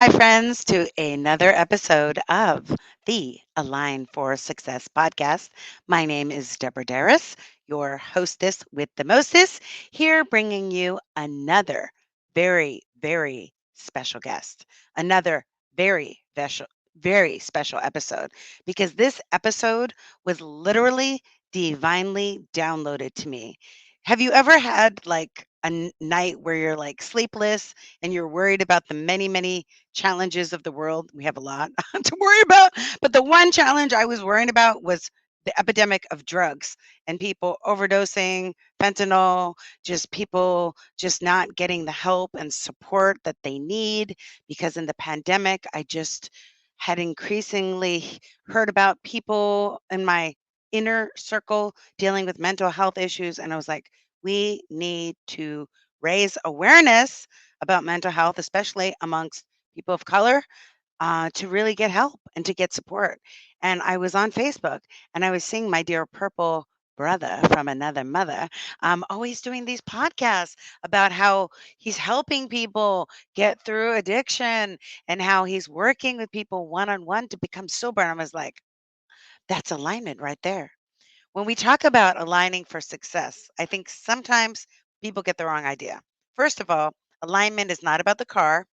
Hi, friends, to another episode of the Align for Success podcast. My name is Deborah Deras, your hostess with the mostest, here bringing you another very special guest, another very special. Very special episode because this episode was literally divinely downloaded to me. Have you ever had like a night where you're like sleepless and you're worried about the many challenges of the world? We have a lot to worry about, but the one challenge I was worrying about was the epidemic of drugs and people overdosing, fentanyl, just people just not getting the help and support that they need. Because in the pandemic, I just had increasingly heard about people in my inner circle dealing with mental health issues. And I was like, we need to raise awareness about mental health, especially amongst people of color, to really get help and to get support. And I was on Facebook and I was seeing my dear purple brother from another mother always doing these podcasts about how he's helping people get through addiction and how he's working with people one on one to become sober. And I was like, that's alignment right there. When we talk about aligning for success, I think sometimes people get the wrong idea. First of all, alignment is not about the car,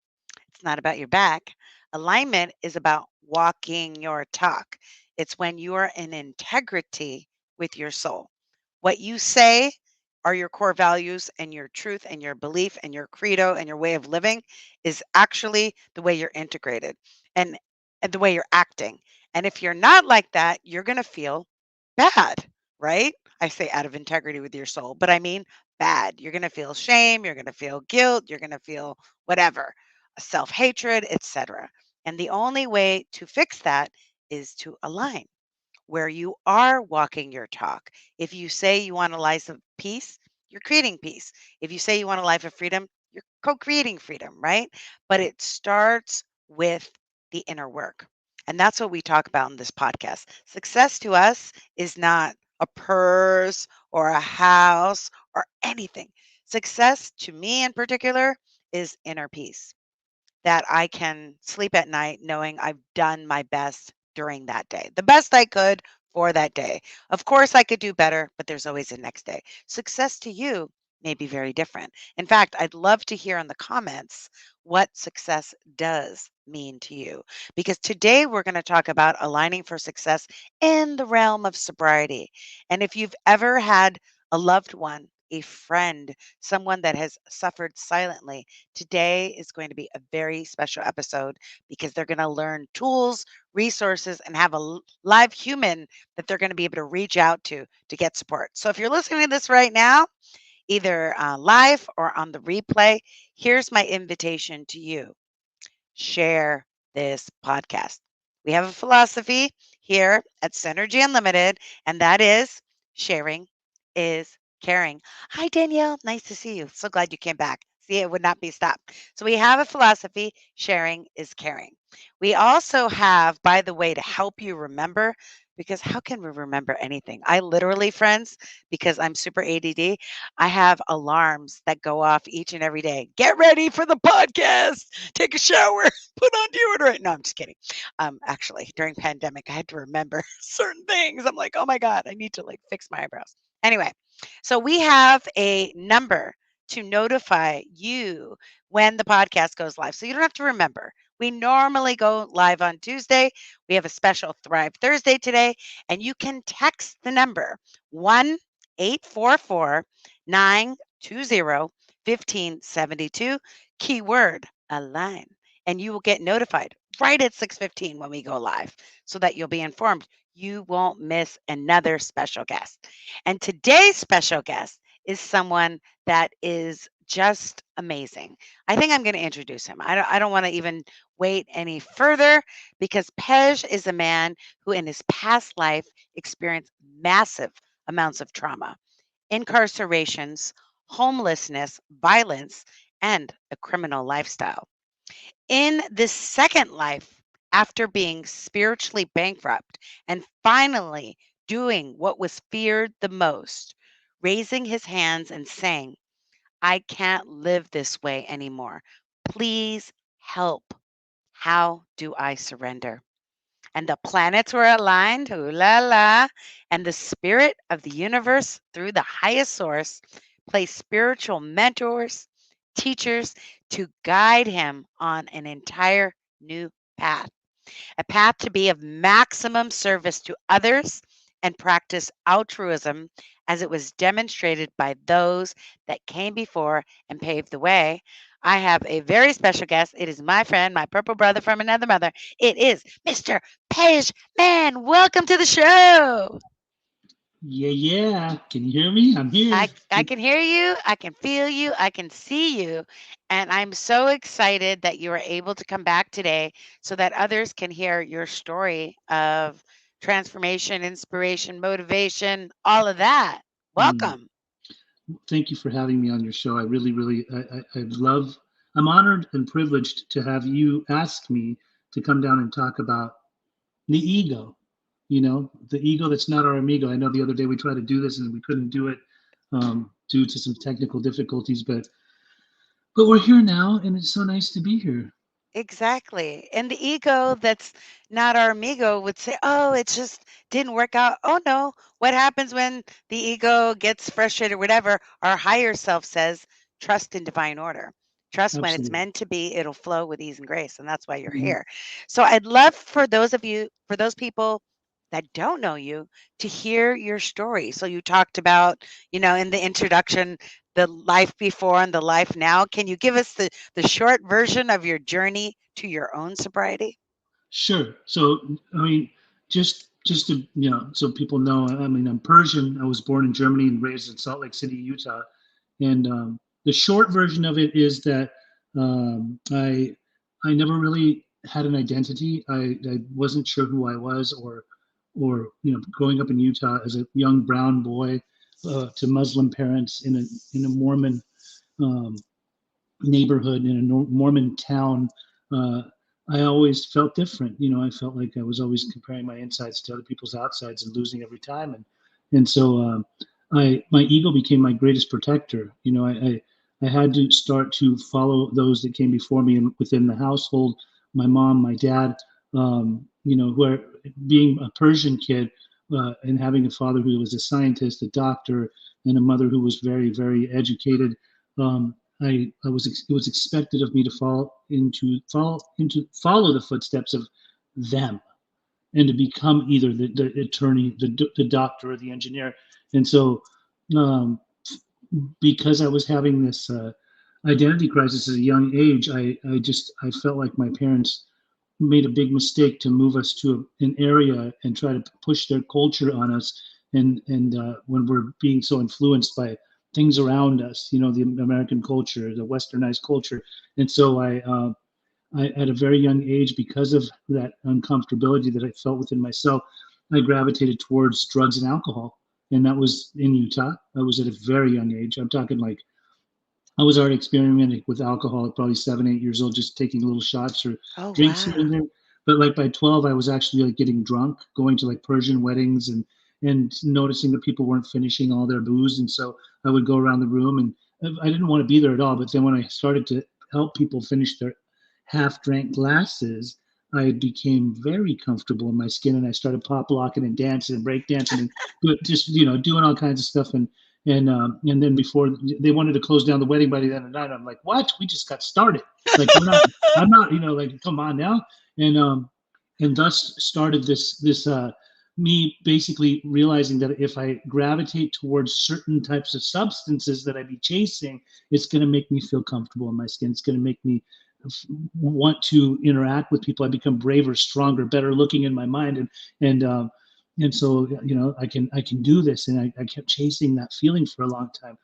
it's not about your back. Alignment is about walking your talk. It's when you are in integrity with your soul. What you say are your core values and your truth and your belief and your credo and your way of living is actually the way you're integrated and, and the way you're acting. And if you're not like that, you're going to feel bad, right? I say out of integrity with your soul, but I mean bad. You're going to feel shame, you're going to feel guilt, you're going to feel whatever, self-hatred, etc. And the only way to fix that is to align where you are walking your talk. If you say you want a life of peace, you're creating peace. If you say you want a life of freedom, you're co creating freedom, right? But it starts with the inner work. And that's what we talk about in this podcast. Success to us is not a purse or a house or anything. Success to me in particular is inner peace, that I can sleep at night knowing I've done my best during that day, the best I could for that day. Of course, I could do better, but there's always a next day. Success to you may be very different. In fact, I'd love to hear in the comments what success does mean to you. Because today we're going to talk about aligning for success in the realm of sobriety. And if you've ever had a loved one, a friend, someone that has suffered silently, today is going to be a very special episode because they're going to learn tools, resources, and have a live human that they're going to be able to reach out to get support. So if you're listening to this right now, either live or on the replay, here's my invitation to you: share this podcast. We have a philosophy here at Synergy Unlimited, and that is sharing is caring. Hi, Danielle. Nice to see you. So glad you came back. See, it would not be stopped. So, we have a philosophy: sharing is caring. We also have, by the way, to help you remember, because how can we remember anything? I literally, friends, because I'm super ADD, I have alarms that go off each and every day. Get ready for the podcast, take a shower, put on deodorant. No, I'm just kidding. Actually, during pandemic, I had to remember certain things. I'm like, oh my God, I need to like fix my eyebrows. Anyway, so we have a number to notify you when the podcast goes live. So you don't have to remember. We normally go live on Tuesday. We have a special Thrive Thursday today, and you can text the number 1-844-920-1572, keyword align, and you will get notified right at 6:15 when we go live so that you'll be informed. You won't miss another special guest. And today's special guest is someone that is just amazing. I think I'm going to introduce him. I don't want to even wait any further because Pej is a man who, in his past life, experienced massive amounts of trauma, incarcerations, homelessness, violence, and a criminal lifestyle. In this second life, after being spiritually bankrupt and finally doing what was feared the most, raising his hands and saying, I can't live this way anymore. Please help. How do I surrender? And the planets were aligned, ooh la la, and the spirit of the universe through the highest source placed spiritual mentors, teachers to guide him on an entire new path, a path to be of maximum service to others and practice altruism as it was demonstrated by those that came before and paved the way. I have a very special guest. It is my friend, my purple brother from another mother. It is Mr. Pej Man. Welcome to the show. Yeah, yeah. Can you hear me? I'm here. I can hear you, I can feel you, I can see you, and I'm so excited that you are able to come back today so that others can hear your story of transformation, inspiration, motivation, all of that. Mm, Welcome. Thank you for having me on your show. I really, really, I love, I'm honored and privileged to have you ask me to come down and talk about the ego, the ego that's not our amigo. I know the other day we tried to do this and we couldn't do it due to some technical difficulties, but we're here now and it's so nice to be here. Exactly. And the ego that's not our amigo would say, "Oh, it just didn't work out." Oh no. What happens when the ego gets frustrated, whatever? Our higher self says, trust in divine order. Trust when it's Absolutely. meant to be, it'll flow with ease and grace. And that's why you're Mhm. here. So I'd love for those of you, for those people that don't know you, to hear your story. So you talked about, in the introduction, the life before and the life now. Can you give us the short version of your journey to your own sobriety? Sure. So, I mean, just to so people know, I mean, I'm Persian. I was born in Germany and raised in Salt Lake City, Utah. And the short version of it is that I never really had an identity. I wasn't sure who I was, or growing up in Utah as a young brown boy to Muslim parents in a Mormon um, neighborhood in a Mormon town, uh, I always felt different. I felt like I was always comparing my insides to other people's outsides and losing every time. And so my ego became my greatest protector. I had to start to follow those that came before me within the household. My mom, my dad, who are being a Persian kid and having a father who was a scientist, a doctor, and a mother who was very, very educated. I was it was expected of me to follow the footsteps of them and to become either the attorney, the doctor, or the engineer. And so, um, because I was having this identity crisis at a young age, I felt like my parents made a big mistake to move us to an area and try to push their culture on us. And when we're being so influenced by things around us, the American culture, the Westernized culture, and so I at a very young age, because of that uncomfortability that I felt within myself, I gravitated towards drugs and alcohol, and that was in Utah. I was at a very young age. I'm talking like I was already experimenting with alcohol at probably 7, 8 years old, just taking little shots or Oh, drinks here and wow. there. But like by 12, I was actually like getting drunk, going to like Persian weddings and noticing that people weren't finishing all their booze, and so I would go around the room, and I didn't want to be there at all. But then when I started to help people finish their half-drank glasses, I became very comfortable in my skin, and I started pop locking and dancing and break dancing and just doing all kinds of stuff. And then before they wanted to close down the wedding by the end of the night, I'm like, what? We just got started. Like we're not. I'm not. Like come on now. And thus started this me basically realizing that if I gravitate towards certain types of substances that I be chasing, it's going to make me feel comfortable in my skin. It's going to make me want to interact with people. I become braver, stronger, better looking in my mind, and so I can do this, and I kept chasing that feeling for a long time.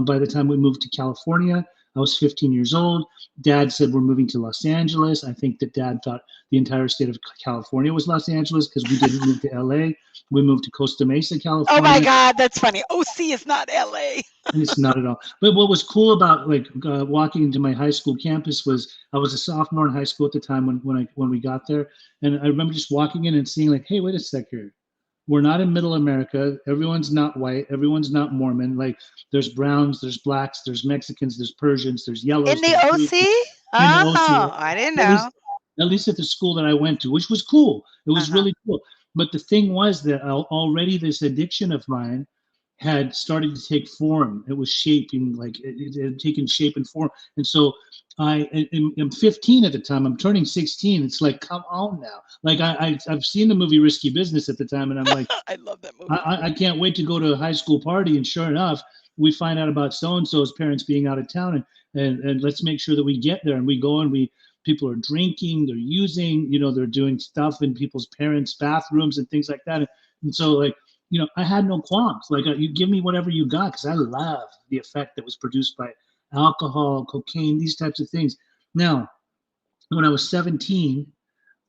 By the time we moved to California, I was 15 years old. Dad said we're moving to Los Angeles. I think that Dad thought the entire state of California was Los Angeles because we didn't move to LA. We moved to Costa Mesa, Oh my California, God, that's funny. OC is not LA. and it's not at all. But what was cool about like walking into my high school campus was I was a sophomore in high school at the time when we got there, and I remember just walking in and seeing like, hey, wait a sec here. We're not in Middle America. Everyone's not white. Everyone's not Mormon. Like there's browns, there's blacks, there's Mexicans, there's Persians, there's In yellows, the there's blues OC? in the OC. Oh, I didn't It was know. at least at the school that I went to, which was cool. It was Uh-huh. really cool. But the thing was that already this addiction of mine had started to take form. It was shaping, like it had taken shape and form. And so I'm 15 at the time. I'm turning 16. It's like, come on now. Like I've seen the movie Risky Business at the time, and I'm like, I love that I, movie. I can't wait to go to a high school party. And sure enough, we find out about so and so's parents being out of town, and let's make sure that we get there. And we go and we people are drinking, they're using, they're doing stuff in people's parents' bathrooms and things like that. And so like, I had no qualms. Like you give me whatever you got because I love the effect that was produced by alcohol, cocaine, these types of things. Now, when I was 17,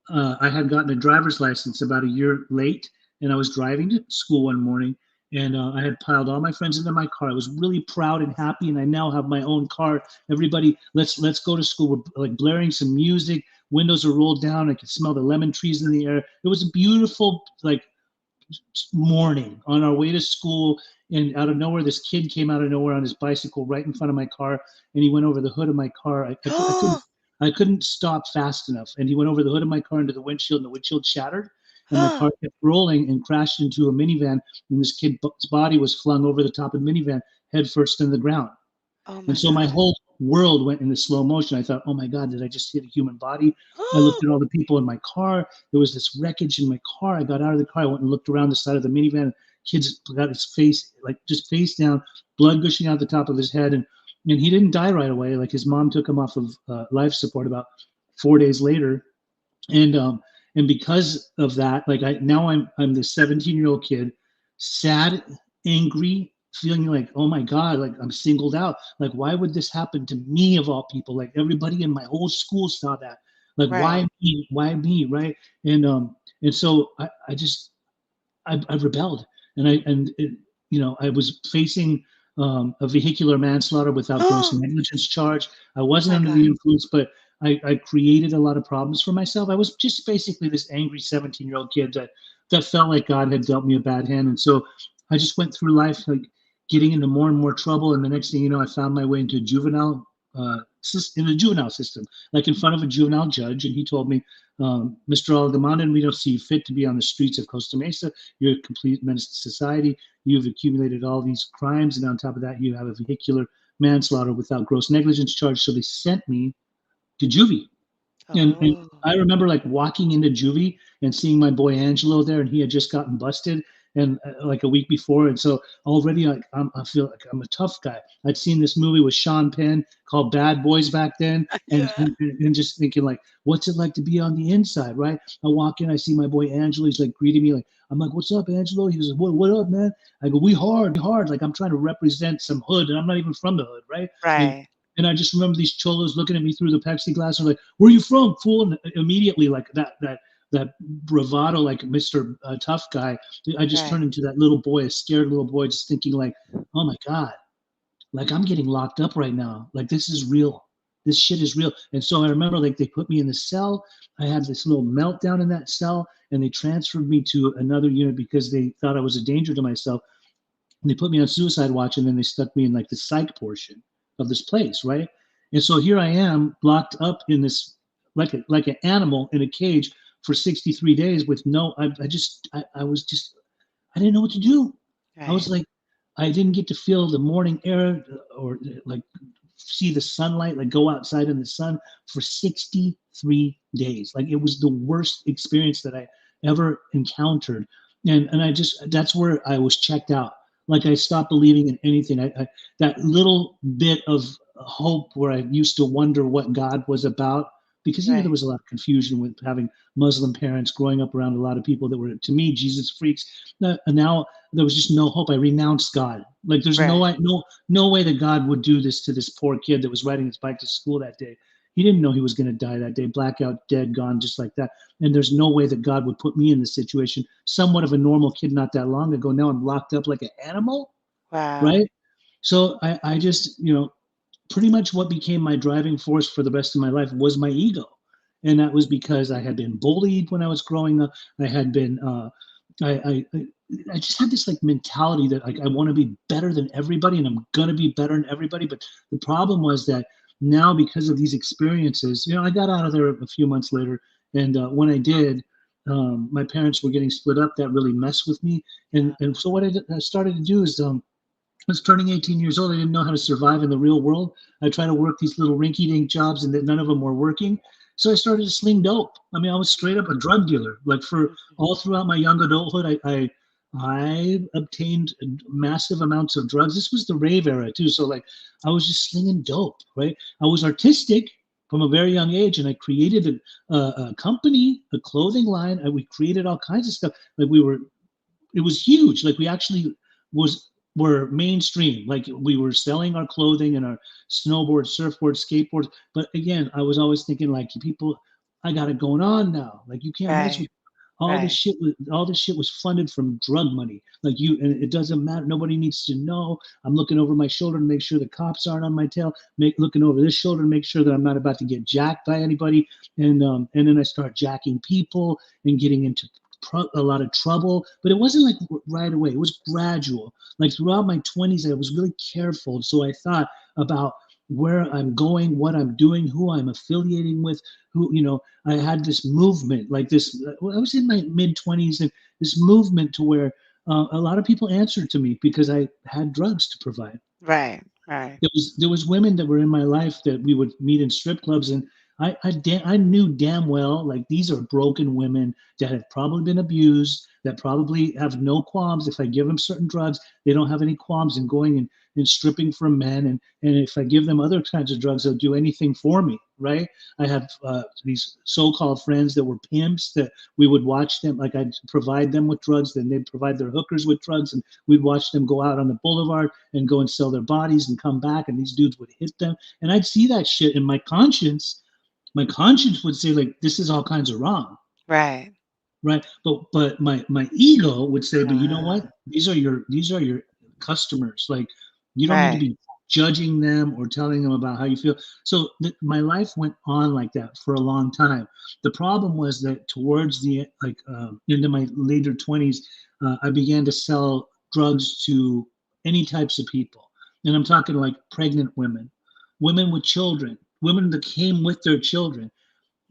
I had gotten a driver's license about a year late, and I was driving to school one morning, and I had piled all my friends into my car. I was really proud and happy, and I now have my own car. Everybody, let's go to school. We're like blaring some music. Windows are rolled down. I could smell the lemon trees in the air. It was a beautiful like morning on our way to school, and out of nowhere this kid came out of nowhere on his bicycle right in front of my car, and he went over the hood of my car. I couldn't stop fast enough, and he went over the hood of my car into the windshield, and the windshield shattered, and my car kept rolling and crashed into a minivan, and this kid's body was flung over the top of the minivan head first in the ground. Oh And my so my God. whole world went into slow motion. I thought, oh my God, did I just hit a human body? I looked at all the people in my car. There was this wreckage in my car. I got out of the car. I went and looked around the side of the minivan. Kid's got his face, like just face down, blood gushing out the top of his head. And he didn't die right away. Like his mom took him off of life support about 4 days later. And because of that, like I'm this 17-year-old kid, sad, angry, feeling like, oh my God, like I'm singled out. Like, why would this happen to me of all people? Like everybody in my whole school saw that. Like, why Right. me? Why me? Right. And so I rebelled, and I was facing a vehicular manslaughter without gross Oh negligence charge. I wasn't my under God. the influence, but I created a lot of problems for myself. I was just basically this angry 17-year-old kid that felt like God had dealt me a bad hand, and so I just went through life like getting into more and more trouble. And the next thing you know, I found my way into in the juvenile system, like in front of a juvenile judge, and he told me, Mr. Algamanan, we don't see you fit to be on the streets of Costa Mesa. You're a complete menace to society. You've accumulated all these crimes, and on top of that, you have a vehicular manslaughter without gross negligence charge. So they sent me to juvie. And Oh. I remember like walking into juvie and seeing my boy Angelo there, and he had just gotten busted and like a week before, and so already like I feel like I'm a tough guy. I'd seen this movie with Sean Penn called Bad Boys back then, and Yeah. and just thinking like, what's it like to be on the inside, right? I walk in, I see my boy Angelo. He's like greeting me, like I'm like, what's up, Angelo? He goes, what up, man? I go, we hard. Like I'm trying to represent some hood, and I'm not even from the hood, right? And Right. and I just remember these cholos looking at me through the plexiglass and like, "Where are you from, fool?" And immediately, like that bravado, like Mister Tough Guy, I just Right. turned into that little boy, a scared little boy, just thinking like, "Oh my God, like I'm getting locked up right now. Like this is real. This shit is real." And so I remember like they put me in the cell. I had this little meltdown in that cell, and they transferred me to another unit because they thought I was a danger to myself. And they put me on suicide watch, and then they stuck me in like the psych portion of this place, right? And so here I am locked up in this like an animal in a cage for 63 days with no I was just I didn't know what to do. I Right. was like, I didn't get to feel the morning air or like see the sunlight, like go outside in the sun for 63 days. Like it was the worst experience that I ever encountered. And that's where I was checked out. Like I stopped believing in anything. That little bit of hope where I used to wonder what God was about, because there Right. was a lot of confusion with having Muslim parents growing up around a lot of people that were to me Jesus freaks. And now there was just no hope. I renounced God. Like there's no Right. way, no way that God would do this to this poor kid that was riding his bike to school that day. He didn't know he was going to die that day, blackout, dead, gone, just like that. And there's no way that God would put me in this situation. Somewhat of a normal kid not that long ago. Now I'm locked up like an animal, Wow. right? So I just, pretty much what became my driving force for the rest of my life was my ego. And that was because I had been bullied when I was growing up. I had been, I just had this like mentality that like I want to be better than everybody and I'm gonna be better than everybody. But the problem was that now, because of these experiences, I got out of there a few months later. And when I did, my parents were getting split up. That really messed with me. And so what I started to do is, I was turning 18 years old. I didn't know how to survive in the real world. I tried to work these little rinky-dink jobs, and that none of them were working. So I started to sling dope. I mean, I was straight up a drug dealer. Like for all throughout my young adulthood, I obtained massive amounts of drugs. This was the rave era too. So like, I was just slinging dope. Right. I was artistic from a very young age, and I created a company, a clothing line. And we created all kinds of stuff. Like it was huge. Like we actually was were mainstream. Like we were selling our clothing and our snowboards, surfboards, skateboards. But again, I was always thinking like people, I got it going on now. Like you can't mess Right. with all this Right. shit. All this shit was funded from drug money. Like and it doesn't matter. Nobody needs to know. I'm looking over my shoulder to make sure the cops aren't on my tail. Looking over this shoulder to make sure that I'm not about to get jacked by anybody. And then I start jacking people and getting into a lot of trouble, but it wasn't like right away. It was gradual. Like throughout my 20s, I was really careful. So I thought about where I'm going, what I'm doing, who I'm affiliating with, I had this movement like this. I was in my mid 20s, and this movement to where a lot of people answered to me because I had drugs to provide. Right. Right. There was women that were in my life that we would meet in strip clubs, and I knew damn well like these are broken women that have probably been abused, that probably have no qualms. If I give them certain drugs, they don't have any qualms in going and stripping for men, and if I give them other kinds of drugs, they'll do anything for me, right? I have these so-called friends that were pimps that we would watch them, like I'd provide them with drugs, then they'd provide their hookers with drugs, and we'd watch them go out on the boulevard and go and sell their bodies and come back, and these dudes would hit them, and I'd see that shit, and my conscience would say like this is all kinds of wrong, Right. right? But my ego would say, but you know Uh, what, these are your customers. Like you don't need to right. be judging them or telling them about how you feel. So my life went on like that for a long time. The problem was that towards the like into my later 20s, I began to sell drugs to any types of people, and I'm talking like pregnant women, women with children, women that came with their children.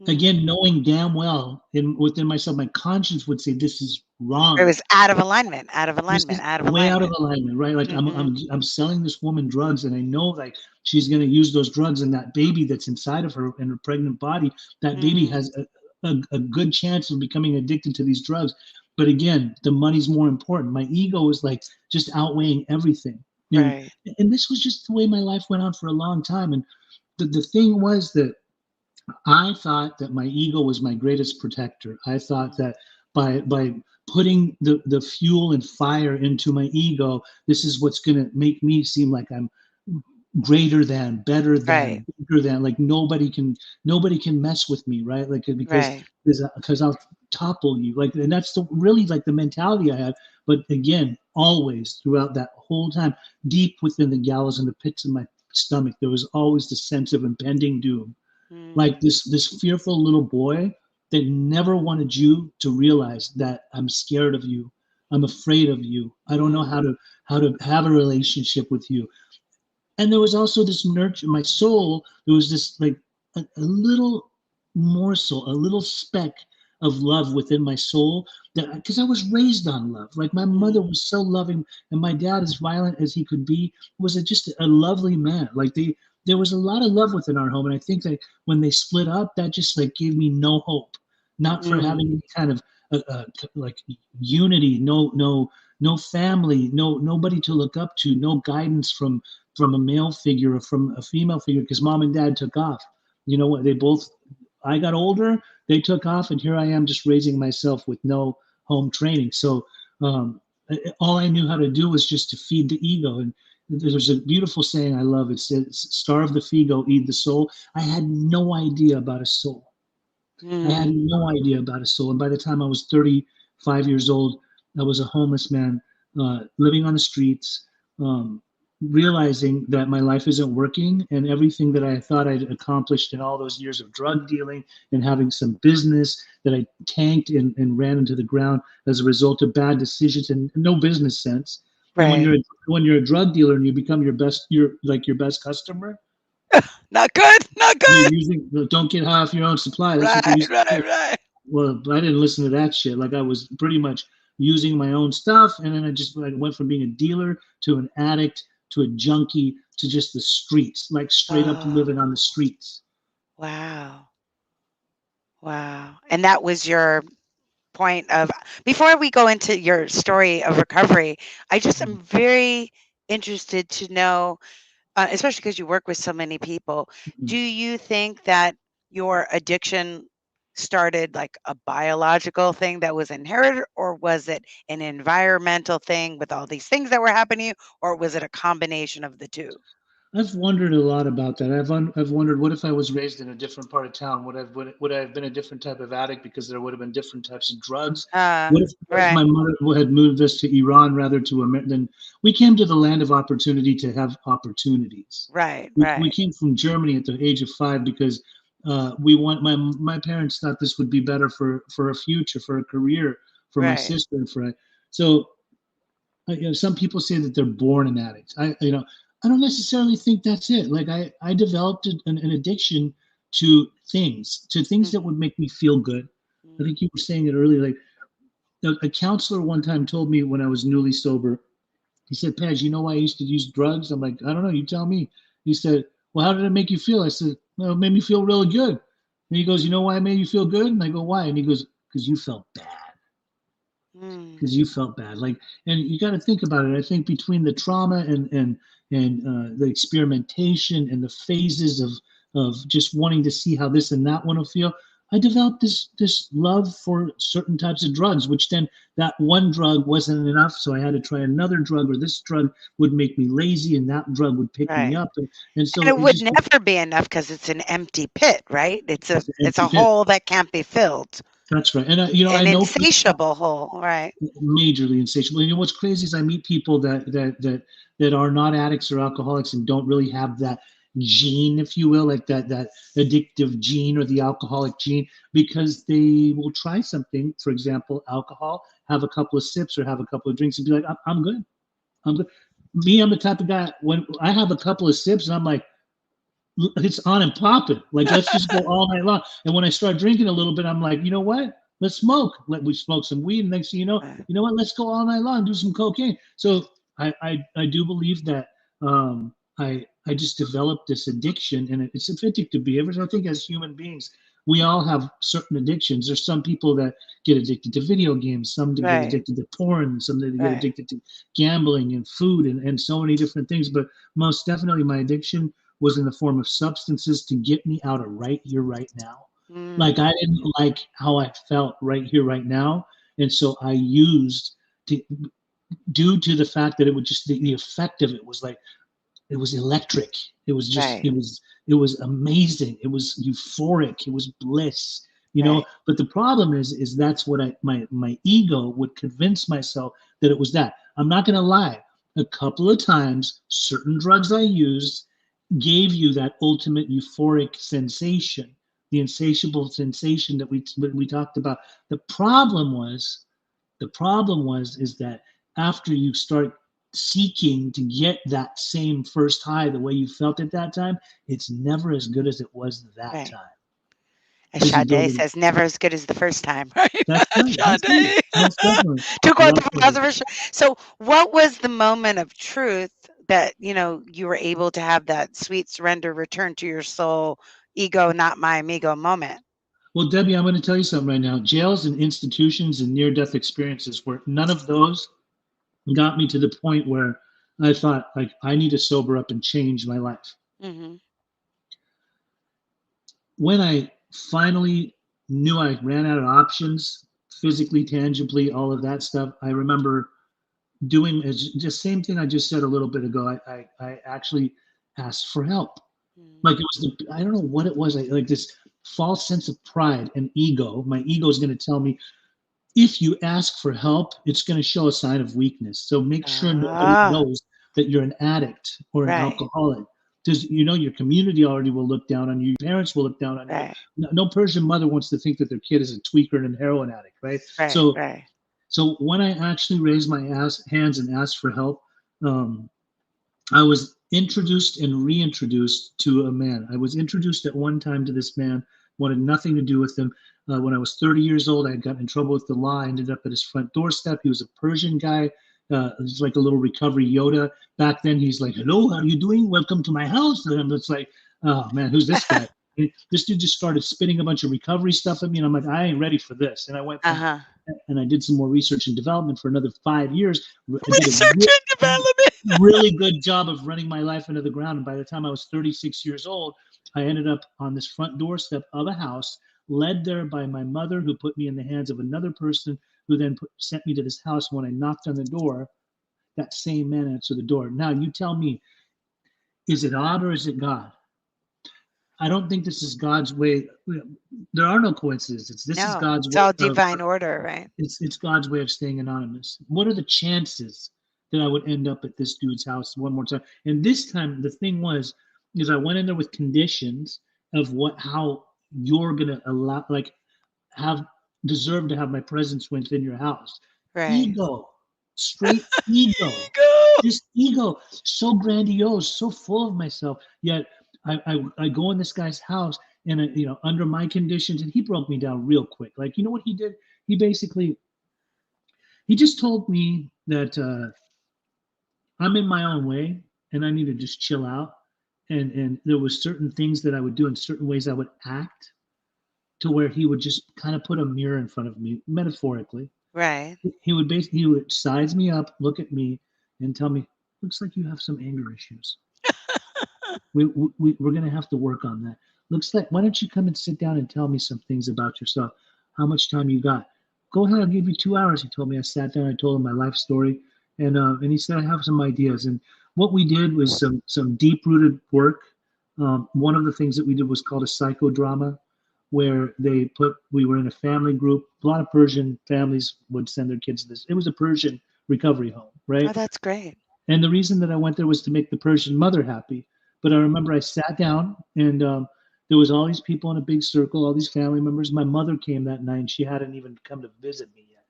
Mm. Again, knowing damn well within myself, my conscience would say this is It wrong. was out of alignment, out of This alignment, is out of way out of alignment. alignment, right? Like I'm Mhm. I'm I'm selling this woman drugs, and I know like she's gonna use those drugs, and that baby that's inside of her in her pregnant body, that baby Mhm. has a good chance of becoming addicted to these drugs. But again, the money's more important. My ego is like just outweighing everything. And Right. and this was just the way my life went on for a long time. And the thing was that I thought that my ego was my greatest protector. I thought Mm. that by putting the fuel and fire into my ego, this is what's going to make me seem like I'm greater than, better Right. than, bigger than. Like nobody can mess with me, right? Like because Right. because I'll topple you. Like, and that's the really like the mentality I had. But again, always throughout that whole time, deep within the gallows and the pits of my stomach, there was always the sense of impending doom, like Mm. this fearful little boy that never wanted you to realize that I'm scared of you, I'm afraid of you, I don't know Mm. how to have a relationship with you. And there was also this nurture in my soul. There was this like a little morsel, a little speck of love within my soul, that because I was raised on love. Like my mother Mm. was so loving, and my dad, as violent as he could be, was just a lovely man. Like there was a lot of love within our home, and I think that when they split up, that just like gave me no hope, not for Mm. having any kind of like unity, no family, nobody to look up to, no guidance from a male figure or from a female figure, because mom and dad took off. You know what? They both, I got older, they took off, and here I am just raising myself with no home training. So all I knew how to do was just to feed the ego. And there's a beautiful saying I love. It says, starve the figo, eat the soul. I had no idea about a soul. I had Mm. no idea about a soul. And by the time I was 35 years old, I was a homeless man, living on the streets, um, realizing that my life isn't working, and everything that I thought I'd accomplished in all those years of drug dealing and having some business that I tanked and ran into the ground as a result of bad decisions and no business sense. And when Right. you're a drug dealer and you become your best, you're like your best customer, Not good. Not You're good. using, don't get high off your own supply. That's what they Right, used to right, say. right. Well, I didn't listen to that shit. Like I was pretty much using my own stuff, and then I just like went from being a dealer to an addict to a junkie to just the streets, like straight up Oh, living on the streets. wow. Wow. And that was your point of before we go into your story of recovery, I just am very interested to know, especially because you work with so many people, Mhm. do you think that your addiction started like a biological thing that was inherited, or was it an environmental thing with all these things that were happening to you, or was it a combination of the two? I've wondered a lot about that. I've wondered, what if I was raised in a different part of town? Would I have been a different type of addict because there would have been different types of drugs? What if Right, my mother had moved us to Iran rather to America? Then we came to the land of opportunity to have opportunities. right, We right, came from Germany at the age of 5 because we want my parents thought this would be better for a future, for a career, for my right. sister and for so some people say that they're born an addict. I don't necessarily think that's it. Like I developed an addiction to things that Mhm, would make me feel good. I mm, think you were saying it earlier. Like a counselor one time told me when I was newly sober, he said, Pej, you know why I used to use drugs? I'm like, I don't know. You tell me. He said, well, how did it make you feel? I said, well, it made me feel really good. And he goes, you know why it made you feel good? And I go, why? And he goes, because you felt bad. mm, Because you felt bad. Like, and you got to think about it. I think between the trauma and the experimentation and the phases of just wanting to see how this and that one will feel, I developed this love for certain types of drugs. Which then that one drug wasn't enough, so I had to try another drug, or this drug would make me lazy, and that drug would pick me right. up, and And so it it would just never be enough because it's an empty pit, right? it's an It's empty a pit. hole that can't be filled. That's right. And I An know people insatiable hole, right? majorly insatiable. You know what's crazy is I meet people that are not addicts or alcoholics and don't really have that gene, if you will, like that addictive gene or the alcoholic gene, because they will try something, for example, alcohol, have a couple of sips or have a couple of drinks and be like, I'm good. I'm good. Me, I'm the type of guy when I have a couple of sips and I'm like, it's on and popping. Like, let's just go all night long. And when I start drinking a little bit, I'm like, you know what? Let's smoke. We smoke some weed. And next thing Right, you know what? Let's go all night long, do some cocaine. So I do believe that I just developed this addiction, and it's addictive behaviors. I think as human beings, we all have certain addictions. There's some people that get addicted to video games, some that get right, addicted to porn, some that get right, addicted to gambling and food and so many different things. But most definitely, my addiction was in the form of substances to get me out of right here, right now. Like I didn't mm, like how I felt right here, right now. And so I used to, due to the fact that it would just, the effect of it was like, it was electric. It was just, right, it was amazing. It was euphoric. It was bliss, you know. right, But the problem is that's what my ego would convince myself that it was that. I'm not going to lie. A couple of times, certain drugs I used gave you that ultimate euphoric sensation, the insatiable sensation that we talked about. The problem was, is that after you start seeking to get that same first high the way you felt at that time, it's never as good as it was that right. time As because you Sade build it. says, never as good as the first time, right? That's right. That's right. Sade. Most definitely. To quote Well the said. philosopher. So, what was the moment of truth that, you were able to have that sweet surrender, return to your soul, ego, not my amigo moment? Well, Debbie, I'm going to tell you something right now. Jails and institutions and near-death experiences, where none of those got me to the point where I thought, like, I need to sober up and change my life. Mhm. When I finally knew I ran out of options, physically, tangibly, all of that stuff, I remember doing just same thing I just said a little bit ago. I actually asked for help. Mm. Like it was, I don't know what it was. Like this false sense of pride and ego. My ego is going to tell me if you ask for help, it's going to show a sign of weakness. So make sure nobody Ah, knows that you're an addict or an right, alcoholic. Because your community already will look down on you. Your parents will look down on you. right, No Persian mother wants to think that their kid is a tweaker and a heroin addict, right? right, So, right. so when I actually raised my hands and asked for help, um, I was introduced and reintroduced to a man. I was introduced at one time to this man, wanted nothing to do with him. When I was 30 years old, I got in trouble with the law. I ended up at his front doorstep. He was a Persian guy. He was like a little recovery Yoda. Back then, he's like, "Hello, how are you doing? Welcome to my house." And I'm just like, "Oh man, who's this guy?" This dude just started spitting a bunch of recovery stuff at me, and I'm like, "I ain't ready for this." And I went from Uh-huh. and I did some more research and development for another 5 years. I did a Research and development. really good job of running my life into the ground. And by the time I was 36 years old, I ended up on this front doorstep of a house, led there by my mother, who put me in the hands of another person, who then sent me to this house. When I knocked on the door, that same man answered the door. Now, you tell me, is it odd or is it God? I don't think this is God's way. There are no coincidences. This is No, God's it's way all of divine order, right? it's God's way of staying anonymous. What are the chances that I would end up at this dude's house one more time? And this time, the thing was, is I went in there with conditions of how you're gonna allow, like, have deserve to have my presence within your house. Right. Ego, straight ego, Ego. just ego, so grandiose, so full of myself. Yet I go in this guy's house and under my conditions, and he broke me down real quick. Like, you know what he did? He basically he just told me that I'm in my own way and I need to just chill out. And there was certain things that I would do and certain ways I would act to where he would just kind of put a mirror in front of me, metaphorically. Right. He would size me up, look at me, and tell me, "Looks like you have some anger issues. We're going to have to work on that. Looks like, why don't you come and sit down and tell me some things about yourself? How much time you got? Go ahead, I'll give you 2 hours." He told me. I sat down, I told him my life story, and he said, "I have some ideas." And what we did was some deep rooted work. One of the things that we did was called a psychodrama, where we were in a family group. A lot of Persian families would send their kids to this. It was a Persian recovery home, Oh, right? that's great. And the reason that I went there was to make the Persian mother happy. But I remember I sat down, and there was all these people in a big circle, all these family members. My mother came that night, and she hadn't even come to visit me yet,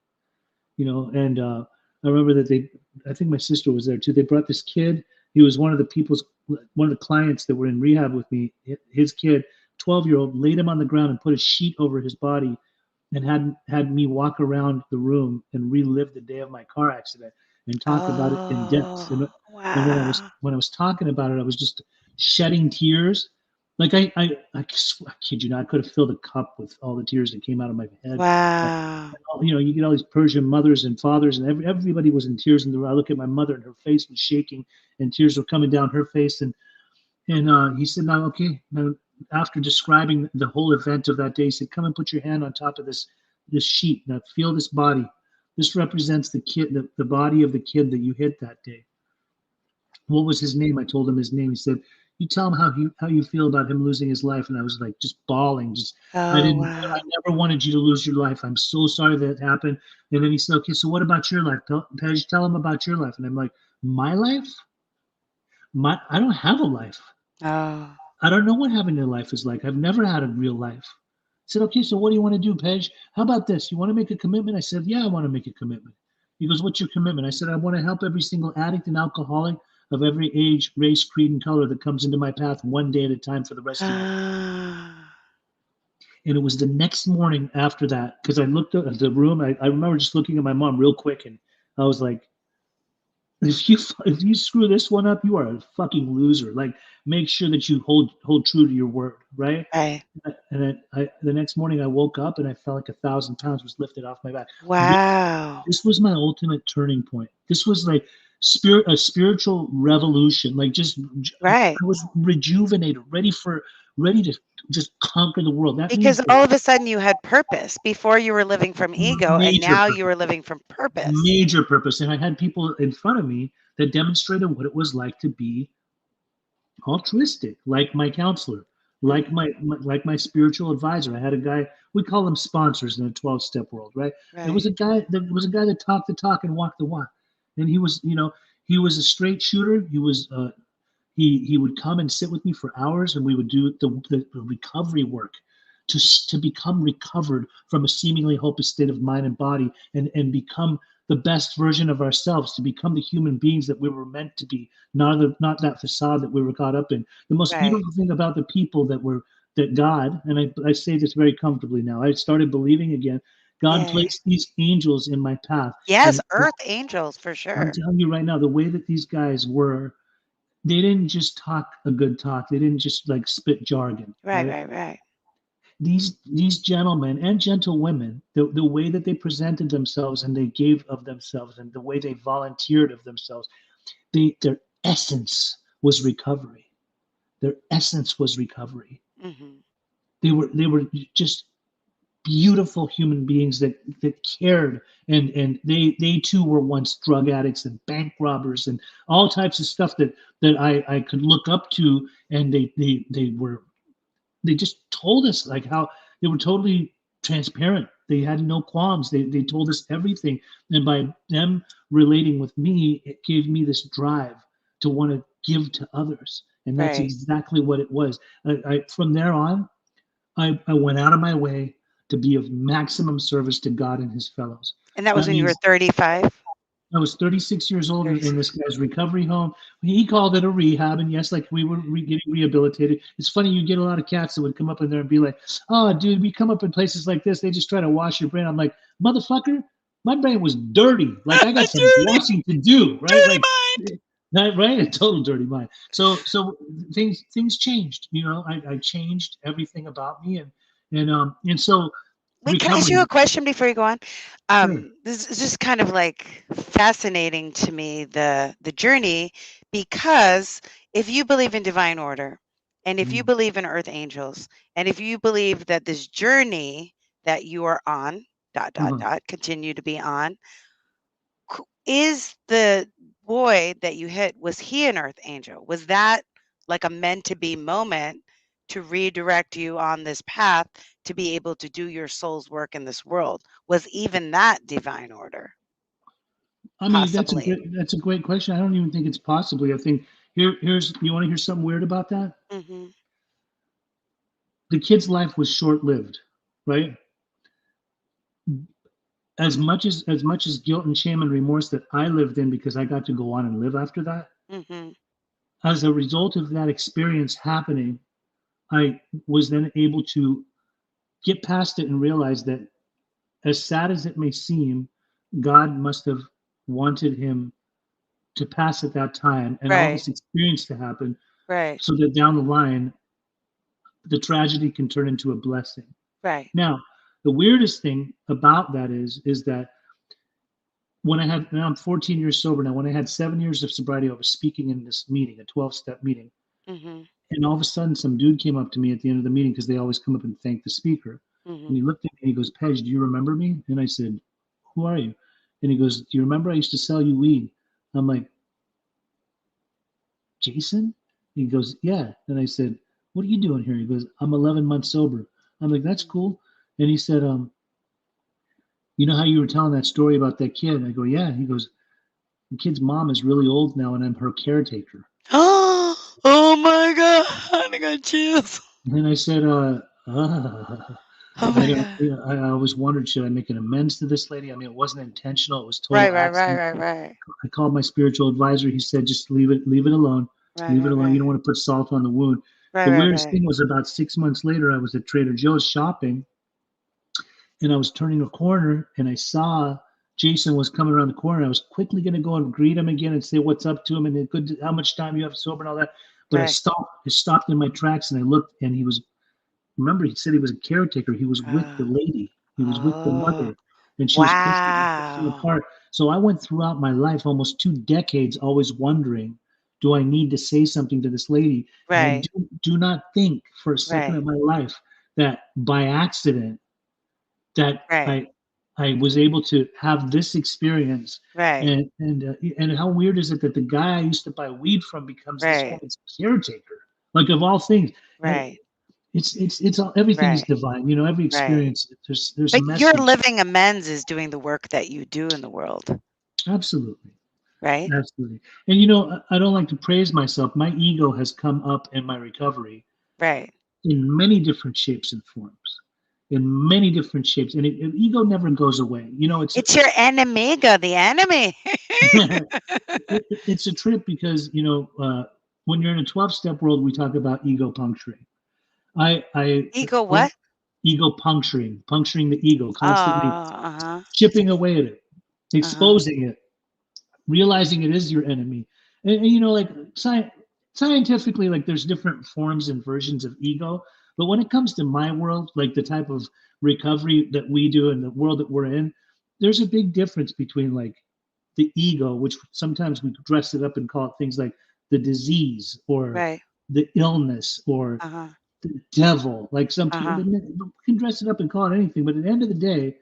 And I remember that I think my sister was there too. They brought this kid. He was one of the clients that were in rehab with me. His kid, 12-year-old, laid him on the ground and put a sheet over his body, and had me walk around the room and relive the day of my car accident and talk about it in depth. Oh, And wow. when I was talking about it, I was just shedding tears. Like I kid you not, I could have filled a cup with all the tears that came out of my head. Wow. You get all these Persian mothers and fathers, and everybody was in tears. And I look at my mother, and her face was shaking, and tears were coming down her face. And he said, "Now, okay, now." After describing the whole event of that day, he said, "Come and put your hand on top of this sheet. Now feel this body. This represents the kid, the body of the kid that you hit that day. What was his name?" I told him his name. He said, "You tell him how you feel about him losing his life." And I was like just bawling. Oh, I wow. never wanted you to lose your life. I'm so sorry that it happened. And then he said, "Okay, so what about your life? Pej, tell him about your life." And I'm like, "My life? I don't have a life. Oh, I don't know what having a life is like. I've never had a real life." I said, "Okay, so what do you want to do, Pej? How about this? You want to make a commitment?" I said, "Yeah, I want to make a commitment." He goes, "What's your commitment?" I said, "I want to help every single addict and alcoholic of every age, race, creed, and color that comes into my path one day at a time for the rest of my life." ah, And it was the next morning after that, because I looked at the room. I remember just looking at my mom real quick, and I was like, if you screw this one up, you are a fucking loser. Like, make sure that you hold true to your word, right? right. And then the next morning I woke up and I felt like 1,000 pounds was lifted off my back. Wow. This was my ultimate turning point. This was like a spiritual revolution. Like, just Right. I was rejuvenated, ready to just conquer the world. That means Because all of a sudden you had purpose. Before you were living from ego, and major now you purpose, were living from purpose. major purpose. And I had people in front of me that demonstrated what it was like to be altruistic, like my counselor, like Mm, my spiritual advisor. I had a guy, we call them sponsors in the 12-step world, right? right. There was a guy that talked the talk and walked the walk. And he was a straight shooter. He would come and sit with me for hours, and we would do the recovery work to become recovered from a seemingly hopeless state of mind and body, and become the best version of ourselves, to become the human beings that we were meant to be, not that facade that we were caught up in. The most Right. beautiful thing about the people that God, and I say this very comfortably now, I started believing again. God Yay. placed these angels in my path, Yes, and earth angels for I'm sure. telling you right now, the way that these guys were, they didn't just talk a good talk. They didn't just like spit jargon, Right, right? right, right. These gentlemen and gentlewomen, the way that they presented themselves and they gave of themselves and the way they volunteered of themselves, their essence was recovery. Their essence was recovery. Mhm. They were just beautiful human beings that cared, and they too were once drug addicts and bank robbers and all types of stuff that I could look up to, and they just told us like how they were totally transparent. They had no qualms. They told us everything, and by them relating with me, it gave me this drive to want to give to others, and that's Right. exactly what it was. From there on, I went out of my way to be of maximum service to God and His fellows. And that was That when you were means 35? I was 36 years old in this 36. guy's recovery home. He called it a rehab, and yes, like we were getting rehabilitated. It's funny, you get a lot of cats that would come up in there and be like, "Oh, dude, we come up in places like this. They just try to wash your brain." I'm like, "Motherfucker, my brain was dirty. Like I got some Dirty, washing to do, right? dirty Like, mind. right? A total dirty mind." So things changed. I changed everything about me, and so Wait, can I ask you a recovery. question before you go on? Sure. This is just kind of like fascinating to me, the journey, because if you believe in divine order, and if you Mm, believe in earth angels, and if you believe that this journey that you are on, dot dot uh-huh. dot, continue to be on, is the boy that you hit, was he an earth angel? Was that like a meant to be moment to redirect you on this path to be able to do your soul's work in this world? Was even that divine order? I mean, Possibly. that's a great question. I don't even think it's possibly. I think here's you want to hear something weird about that? Mhm. The kid's life was short lived, right? As much as guilt and shame and remorse that I lived in because I got to go on and live after that. Mhm. As a result of that experience happening, I was then able to get past it and realize that, as sad as it may seem, God must have wanted him to pass at that time and all Right. this experience to happen Right. so that down the line the tragedy can turn into a blessing. Right. Now, the weirdest thing about that is that when I had now I'm 14 years sober now. When I had 7 years of sobriety, I was speaking in this meeting, a 12-step meeting, Mhm. and all of a sudden, some dude came up to me at the end of the meeting because they always come up and thank the speaker. And Mhm. he looked at me and he goes, "Pej, do you remember me?" And I said, "Who are you?" And he goes, "Do you remember I used to sell you weed?" I'm like, "Jason?" He goes, "Yeah." And I said, "What are you doing here?" He goes, "I'm 11 months sober." I'm like, "That's Mhm. cool." And he said, "You know how you were telling that story about that kid?" I go, "Yeah." He goes, "The kid's mom is really old now, and I'm her caretaker." Oh my god, I got chills. And I said, Oh I my don't, god. I always wondered, should I make an amends to this lady? I mean, it wasn't intentional. It was Right, total right, right, accident. right, right. I called my spiritual advisor. He said, just leave it alone. Right, Leave it right, alone. You right. don't want to put salt on the wound. Right, The right, weirdest right. thing was about 6 months later, I was at Trader Joe's shopping, and I was turning a corner and I saw Jason was coming around the corner. I was quickly going to go and greet him again and say what's up to him and good, how much time you have sober and all that. But I Right. stopped. I stopped in my tracks and I looked, and he was. Remember, he said he was a caretaker. He was with the Oh. lady. He was with the Oh. mother, and she was picking Wow. apart. So I went throughout my life, almost 2 decades, always wondering, do I need to say something to this lady? And I Right. do not think for a second Right. of my life that by accident that Right. I was able to have this experience. Right. And how weird is it that the guy I used to buy weed from becomes this Right. woman's caretaker? Like, of all things, uh, Right. it's all, everything is Right. divine. Every Right. experience, there's a But your message. living amends is doing the work that you do in the world, Absolutely, right? absolutely. And I don't like to praise myself. My ego has come up in my recovery Right. in many different shapes and forms. in many different shapes, and ego never goes away. It's It's your enemigo, the enemy. it's a trip because when you're in a 12-step world, we talk about ego puncturing. I Ego when what? ego puncturing the ego, Oh, constantly uh-huh. chipping away at it, Uh-huh. exposing it, realizing it is your enemy. And like scientifically, like there's different forms and versions of ego. But when it comes to my world, like the type of recovery that we do and the world that we're in, there's a big difference between like the ego, which sometimes we dress it up and call it things like the disease or Right. the illness or Uh-huh. the devil. Like some people Uh-huh. can dress it up and call it anything. But at the end of the day,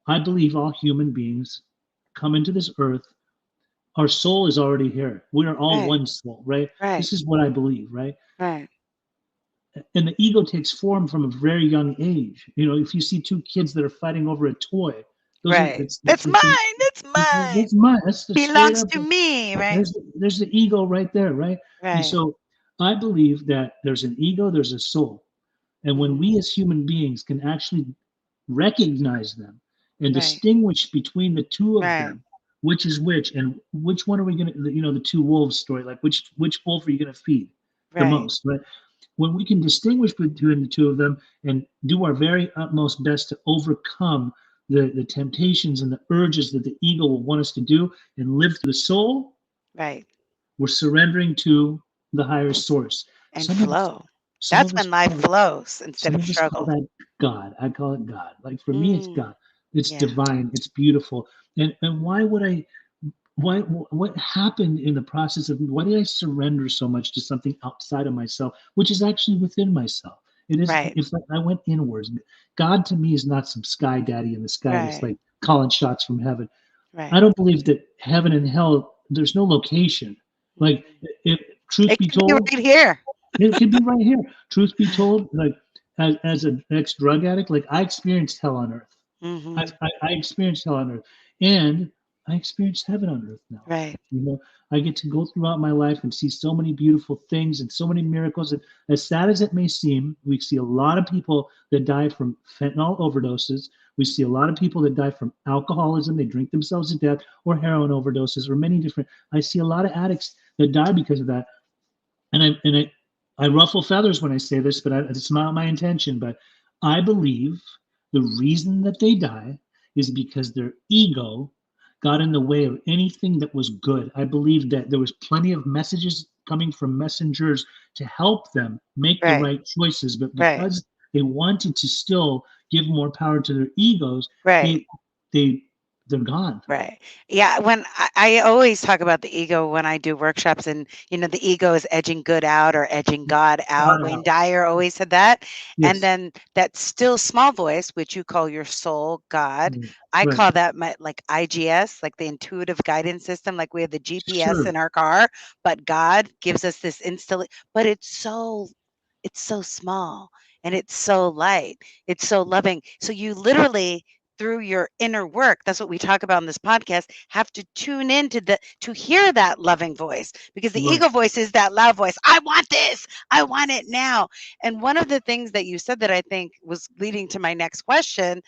I believe all human beings come into this earth, our soul is already here. We are all Right. one soul, right? Right. This is what I believe, right? Right. And the ego takes form from a very young age. If you see two kids that are fighting over a toy, those are Right. it's That's it's mine. That's mine. that's mine. That's the straight Belongs up. to me, right? There's the ego right there, right? And Right. so I believe that there's an ego, there's a soul, and when Mhm. we as human beings can actually recognize them and Right. distinguish between the two of Right. them, which is which, and which one are we going to, the two wolves story, like which wolf are you going to feed the Right. most, right? When we can distinguish between the two of them and do our very utmost best to overcome the temptations and the urges that the ego will want us to do and live through the soul, Right. we're surrendering to the higher source. And Some of us, flow. some That's of us when life call it flows instead some of of us call struggle. that God. I call it God. Like for me, it's Mm. God. It's Yeah. divine. It's beautiful. And why would I? Why? What happened in the process of? Why did I surrender so much to something outside of myself, which is actually within myself? It is. Right. If I went inwards, God to me is not some sky daddy in the sky that's Right. like calling shots from heaven. I Right. don't believe that heaven and hell. There's no location. Like, Mhm. if truth It be could be told, right here. it could be right here. Truth be told, like as an ex drug addict, like I experienced hell on earth. Mhm. I experienced hell on earth, and I experienced heaven on earth now. Right. You know, I get to go throughout my life and see so many beautiful things and so many miracles. And as sad as it may seem, we see a lot of people that die from fentanyl overdoses. We see a lot of people that die from alcoholism. They drink themselves to death, or heroin overdoses, or many different. I see a lot of addicts that die because of that, and I ruffle feathers when I say this, but it's not my intention. But I believe the reason that they die is because their ego got in the way of anything that was good. I believe that there was plenty of messages coming from messengers to help them make the Right. right choices, but Right. because they wanted to still give more power to their egos, Right. they they they're gone. Right. Yeah. When I always talk about the ego when I do workshops, and the ego is edging good out or edging God out. Got Wayne out. Dyer always said that. And Yes. then that still small voice, which you call your soul, God, Right. I Right. call that my like IGS, like the intuitive guidance system. Like we have the GPS Sure. in our car, but God gives us this instantly. But it's so small and it's so light. It's so loving. So you literally through your inner work, that's what we talk about in this podcast, have to tune into to hear that loving voice, because the Right. ego voice is that loud voice. I want this. I want it now. And one of the things that you said that I think was leading to my next question,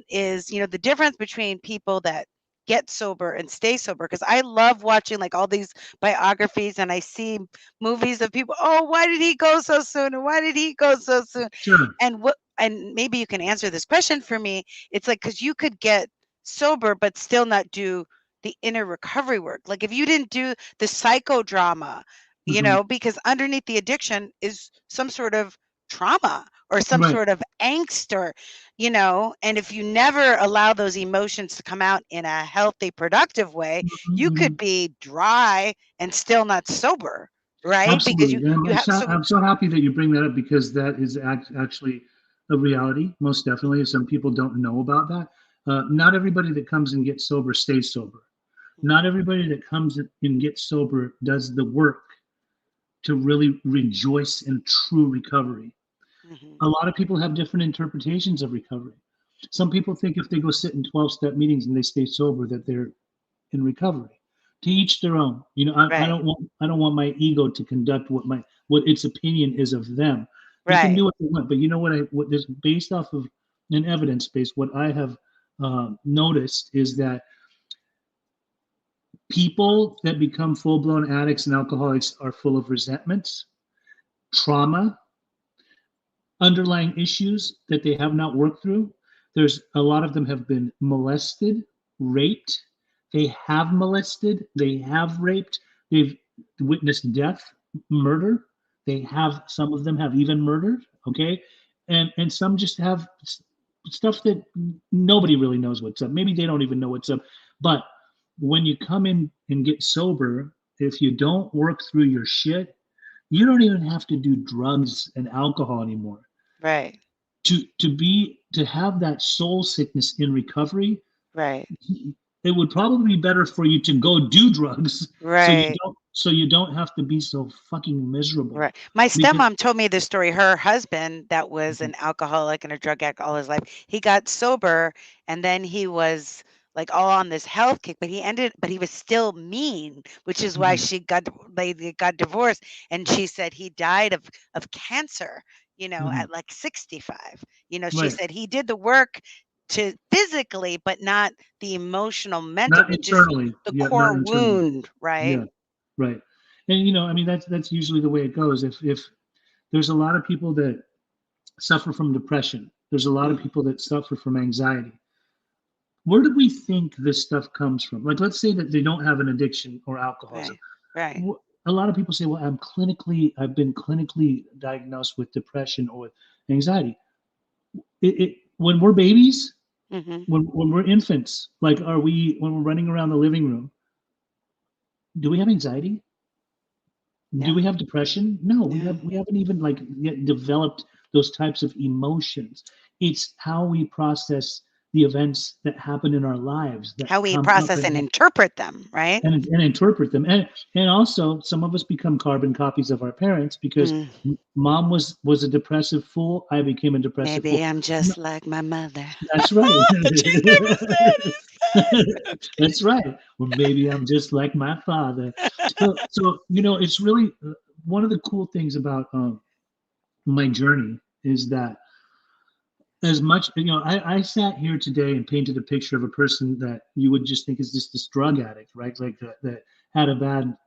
is the difference between people that get sober and stay sober, because I love watching like all these biographies, and I see movies of people, oh, why did he go so soon, and why did he go so soon, Sure. and maybe you can answer this question for me. It's like, because you could get sober but still not do the inner recovery work. Like if you didn't do the psychodrama, Hmm. because underneath the addiction is some sort of trauma or some Right. sort of angst, or and if you never allow those emotions to come out in a healthy, productive way, you Hmm. could be dry and still not sober, right? Because you Absolutely. And you have so I'm so happy that you bring that up because that is actually a reality, most definitely. Some people don't know about that. Not everybody that comes and gets sober stays sober. Not Mhm. everybody that comes and gets sober does the work to really rejoice in true recovery. Mhm. A lot of people have different interpretations of recovery. Some Mhm. people think if they go sit in 12-step meetings and they stay sober, that they're in recovery. To each their own. I Right. don't want my ego to conduct what its opinion is of them. They can Right. do what they want, but you know what is based off of an evidence base. What I have noticed is that people that become full blown addicts and alcoholics are full of resentments, trauma, underlying issues that they have not worked through. There's a lot of them have been molested, raped. They have molested, they have raped, they've witnessed death, murder. They have some of them have even murdered, okay? And some just have stuff that nobody really knows what's up. Maybe they don't even know what's up. But when you come in and get sober, if you don't work through your shit, you don't even have to do drugs and alcohol anymore Right. to have that soul sickness in recovery. Right. It would probably be better for you to go do drugs Right. so you don't have to be so fucking miserable Right. My because stepmom told me this story. Her husband, that was Mhm, an alcoholic and a drug addict all his life, he got sober and then he was like all on this health kick, but he was still mean, which is why mhm, they got divorced. And she said he died of cancer, mhm. at like 65. She Right, said he did the work to physically, but not the emotional, mental, not which is internally, the yeah, not core internally, wound, right? yeah, right. And I mean that's usually the way it goes. If there's a lot of people that suffer from depression, there's a lot of Mm, people that suffer from anxiety. Where do we think this stuff comes from? Like, let's say that they don't have an addiction or alcoholism. right. Right. A lot of people say, well, I've been clinically diagnosed with depression or with anxiety. When we're babies, Mhm. when we're infants, like, when we're running around the living room, do we have anxiety? Do we No. have depression? No, No. we haven't even like yet developed those types of emotions. It's how we process the events that happen in our lives that How we come up process and interpret them, right? and interpret them. And also some of us become carbon copies of our parents because Mm, mom was a depressive fool. I became a depressive maybe fool. I'm No, just like my mother. that's right. She never said it. Okay. That's right. Or maybe I'm just like my father. So it's really one of the cool things about my journey is that as much I sat here today and painted a picture of a person that you would just think is just this drug addict, right? Like that had a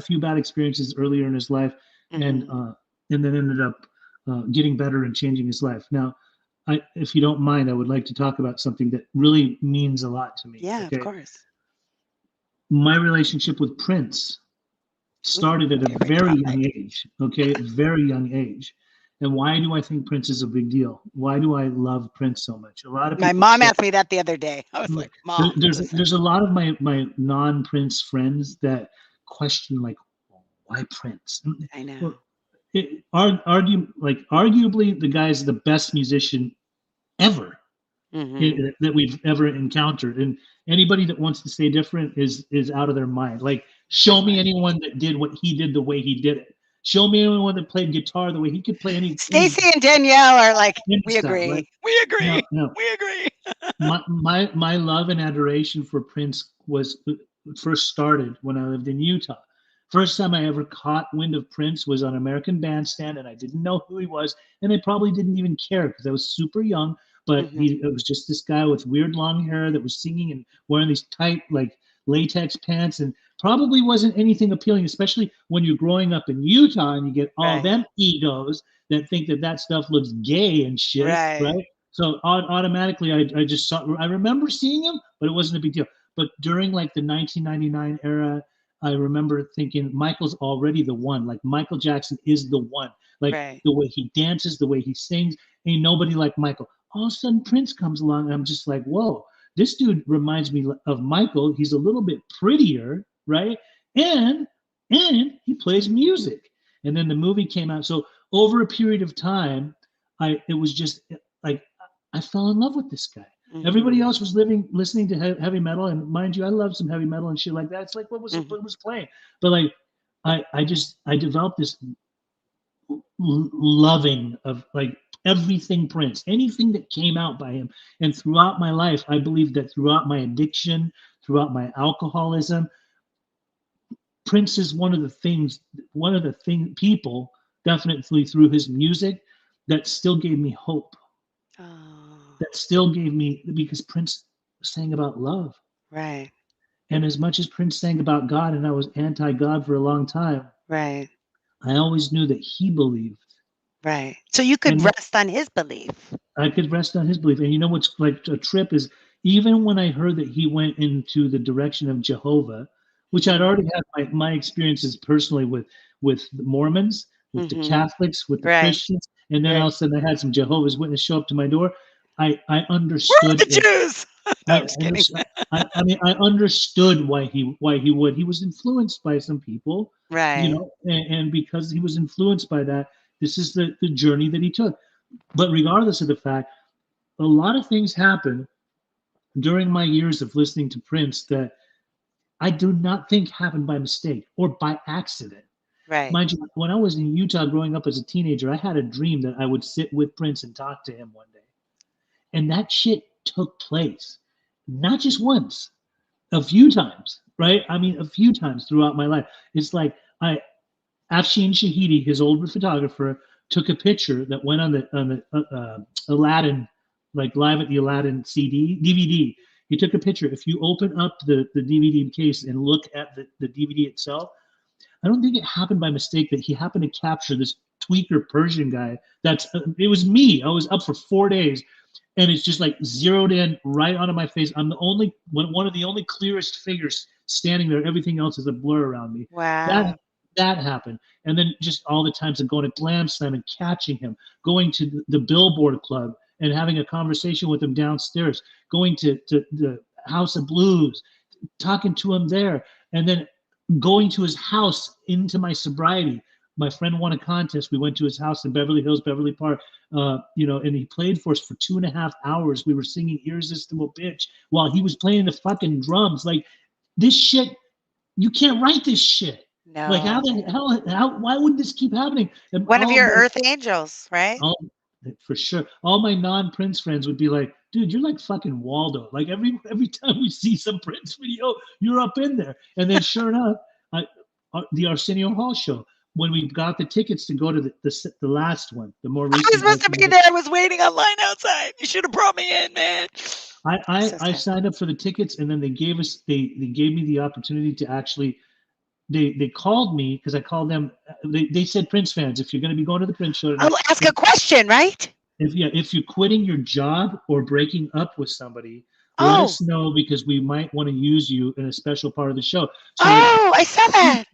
few bad experiences earlier in his life, and Mhm. uh, and then ended up getting better and changing his life. Now, if you don't mind, I would like to talk about something that really means a lot to me. Yeah, of Okay, course. my relationship with Prince Ooh, started at a favorite very young topic. age. Okay, very young age. And why do I think Prince is a big deal? Why do I love Prince so much? A lot of My people mom say asked me that the other day. I was like, "Mom, listen." there's a lot of my non-Prince friends that question like why Prince? I know. Well, arguably the guy's the best musician ever Mhm. that we've ever encountered, and anybody that wants to say different is out of their mind. Like, show me Right. anyone that did what he did the way he did it. Show me anyone that played guitar the way he could play Stacy and Danielle are like, any "We stuff. Like, agree. We no, agree. no. We agree." My love and adoration for Prince was first started when I lived in Utah. First time I ever caught wind of Prince was on American Bandstand, and I didn't know who he was, and I probably didn't even care because I was super young. But Mhm. it was just this guy with weird long hair that was singing and wearing these tight like latex pants, and probably wasn't anything appealing, especially when you're growing up in Utah and you get all Right. them egos that think that stuff looks gay and shit, Right. right? So automatically, I just saw. I remember seeing him, but it wasn't a big deal. But during like the 1999 era, I remember thinking Michael's already the one. Like Michael Jackson is the one. Like Right. the way he dances, the way he sings, ain't nobody like Michael. All of a sudden, Prince comes along, and I'm just like, whoa, this dude reminds me of Michael. He's a little bit prettier, right? And he plays music. And then the movie came out. So over a period of time, it was just like I fell in love with this guy. Everybody Mhm. else was listening to heavy metal, and mind you, I love some heavy metal and shit like that. It's like Mhm. what was playing, but like I developed this loving of like everything Prince, anything that came out by him, and throughout my life, I believe that throughout my addiction, throughout my alcoholism, Prince is one of the people definitely through his music, that still gave me hope. Oh, That still gave me, because Prince sang about love. right, And as much as Prince sang about God, and I was anti God for a long time, right, I always knew that he believed. right. So you could And rest on his belief. I could rest on his belief. And you know what's like a trip is, even when I heard that he went into the direction of Jehovah, which I'd Hmm. already had my experiences personally with the Mormons, with the Hmm. Catholics, with the Right, Christians, and then all right. of a sudden I had some Jehovah's Witnesses show up to my door. I Where are understood the it. Jews? I I'm just kidding. understood. I mean, I understood why he would. He was influenced by some people, Right, and because he was influenced by that, this is the journey that he took. But regardless of the fact, a lot of things happened during my years of listening to Prince that I do not think happened by mistake or by accident. right, Mind you, when I was in Utah growing up as a teenager, I had a dream that I would sit with Prince and talk to him one day. And that shit took place. Not just once, a few times, right? I mean, a few times throughout my life. It's like Afshin Shahidi, his older photographer, took a picture that went on the Aladdin, like live at the Aladdin DVD. He took a picture. If you open up the DVD case and look at the DVD itself, I don't think it happened by mistake that he happened to capture this tweaker Persian guy. It was me. I was up for 4 days, and it's just like zeroed in right onto my face. I'm the only one of the only clearest figures standing there. Everything else is a blur around me. That wow, that happened, and then just all the times of going to Glam Slam and catching him, going to the Billboard Club and having a conversation with him downstairs, going to the House of Blues, talking to him there, and then going to his house into my sobriety. My friend won a contest. We went to his house in Beverly Hills, Beverly Park, and he played for us for 2.5 hours. We were singing Irresistible Bitch while he was playing the fucking drums. Like, this shit, you can't write this shit. Like, how no. the hell, why would this keep happening? And One of your earth angels, right? all, for sure, all my non-Prince friends would be like, dude, you're like fucking Waldo. Like, every time we see some Prince video, you're up in there. And then sure enough, I, the Arsenio Hall show, when we got the tickets to go to the last one, the more I was recent supposed to be opening, there. I was waiting online outside. You should have brought me in, man. So I sad. signed up for the tickets, and then they gave me the opportunity to actually, they called me because I called them. They said, Prince fans, if you're going to be going to the Prince show tonight, Oh, ask a question, right? if you're quitting your job or breaking up with somebody, let Oh, us know, because we might want to use you in a special part of the show. So oh, I saw that.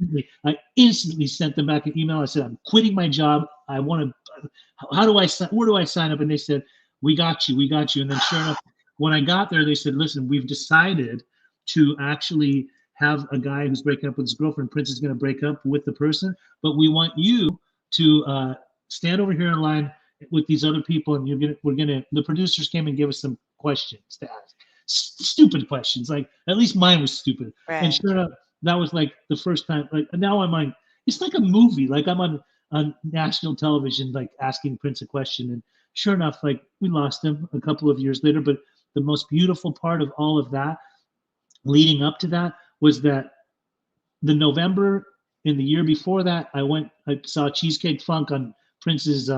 I instantly sent them back an email. I said, I'm quitting my job. I want to, how do I sign, where do I sign up? And they said, we got you. And then sure enough, when I got there, they said, listen, we've decided to actually have a guy who's breaking up with his girlfriend. Prince is going to break up with the person, but we want you to stand over here in line with these other people, and the producers came and gave us some questions to ask. Stupid questions, like, at least mine was stupid. And Right. sure enough, that was like the first time. Like, now I'm on. It's like a movie. Like, I'm on national television, like asking Prince a question, and sure enough, like, we lost him a couple of years later. But the most beautiful part of all of that, leading up to that, was that the November in the year before that, I saw Cheesecake Funk on Prince's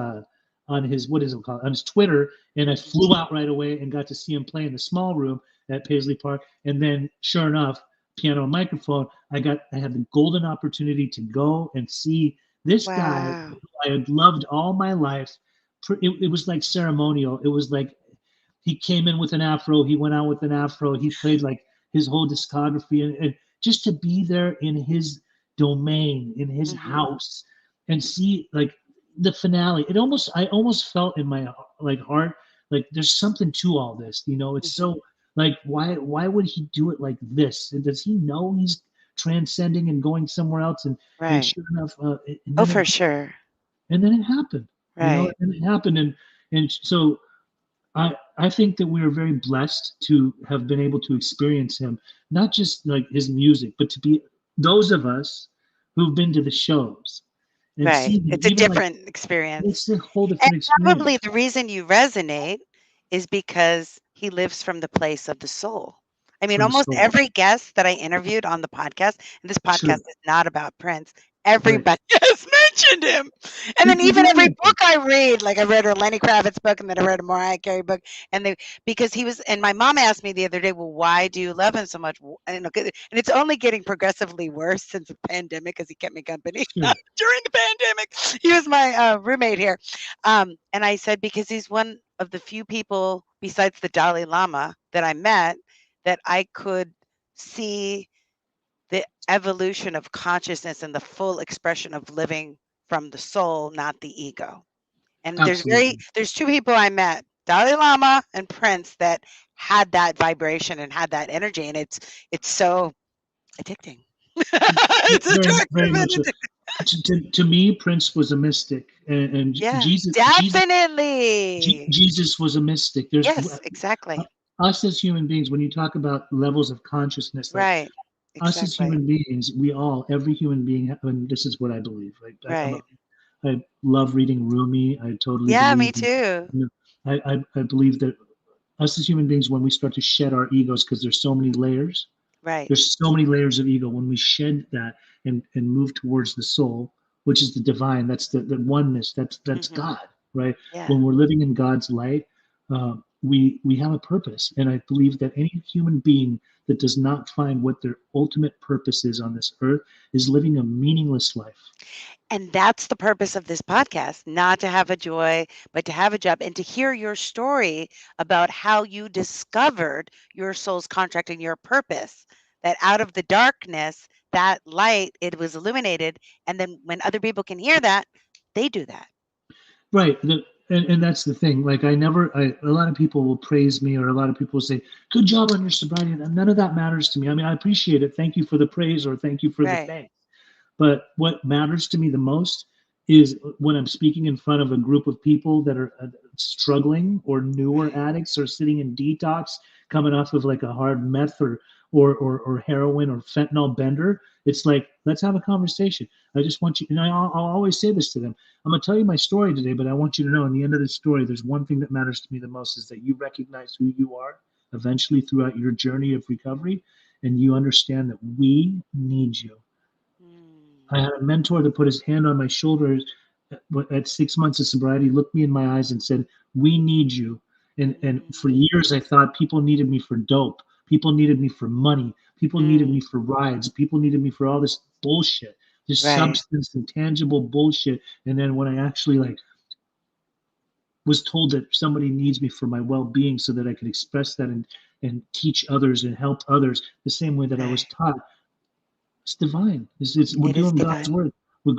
on his, what is it called, on his Twitter, and I Mhm. flew out right away and got to see him play in the small room at Paisley Park. And then sure enough, piano and microphone, I had the golden opportunity to go and see this guy who Wow. I had loved all my life. It was like ceremonial. It was like he came in with an afro, he went out with an afro, he played like his whole discography, and just to be there in his domain, in his Hmm. house, and see like the finale. I almost felt in my like heart, like there's something to all this. It's Hmm. so, like, why would he do it like this? And does he know he's transcending and going somewhere else? And Right. sure enough, Oh, for sure. and then it happened. Right. And it happened, and so I think that we are very blessed to have been able to experience him, not just like his music, but to be those of us who've been to the shows and see Right. him, It's a even like, different experience. it's a whole And different probably experience. the reason you resonate is because he lives from the place of the soul. I mean, From the almost soul. every guest that I interviewed on the podcast, and this Sure. podcast is not about Prince, Right. Everybody has mentioned him. And then People even do every mention. book I read, like I read a Lenny Kravitz book and then I read a Mariah Carey book, and they because he was and my mom asked me the other day, well, why do you love him so much? And it's only getting progressively worse since the pandemic because he kept me company Sure. during the pandemic. He was my roommate here, and I said because he's one of the few people besides the Dalai Lama that I met that I could see the evolution of consciousness and the full expression of living from the soul, not the ego. And Absolutely. there's two people I met, Dalai Lama and Prince, that had that vibration and had that energy, and it's so addicting. It's Very, very attractive and much so. addictive. To me, Prince was a mystic, and Yeah, Je- definitely. Jesus was a mystic. There's Yes, exactly. us as human beings. When you talk about levels of consciousness, like Right. us as Exactly. human beings, every human being, and this is what I believe. Like Right. I love reading Rumi. I totally Yeah, me believe in. too. I believe that us as human beings, when we start to shed our egos, because Right. there's so many layers of ego. When we shed that and move towards the soul, which is the divine, that's the oneness, that's Mhm. God, right? Yeah. When we're living in God's light, we have a purpose, and I believe that any human being that does not find what their ultimate purpose is on this earth is living a meaningless life. And that's the purpose of this podcast, not to have a joy, but to have a job and to hear your story about how you discovered your soul's contract and your purpose. That out of the darkness, that light, it was illuminated. And then when other people can hear that, they do that. Right. And that's the thing. Like a lot of people will praise me, or a lot of people will say, good job on your sobriety. And none of that matters to me. I mean, I appreciate it. Thank you for the praise, or thank you for the Right. thanks. But what matters to me the most is when I'm speaking in front of a group of people that are struggling, or newer Right. addicts, or sitting in detox, coming off of like a hard meth or heroin or fentanyl bender. It's like, let's have a conversation. I just want you, and I'll always say this to them. I'm going to tell you my story today, but I want you to know, in the end of the story, there's one thing that matters to me the most, is that you recognize who you are eventually throughout your journey of recovery, and you understand that we need you. Mm. I had a mentor that put his hand on my shoulders at 6 months of sobriety, looked me in my eyes, and said, "We need you." And for Mm. years, I thought people needed me for dope. People needed me for money. People needed Mm. me for rides. People needed me for all this bullshit, this Right. substance and tangible bullshit. And then when I actually like was told that somebody needs me for my well-being, so that I could express that and teach others and help others the same way that I was Right. taught, it's divine. We're It is doing God's divine. work. We're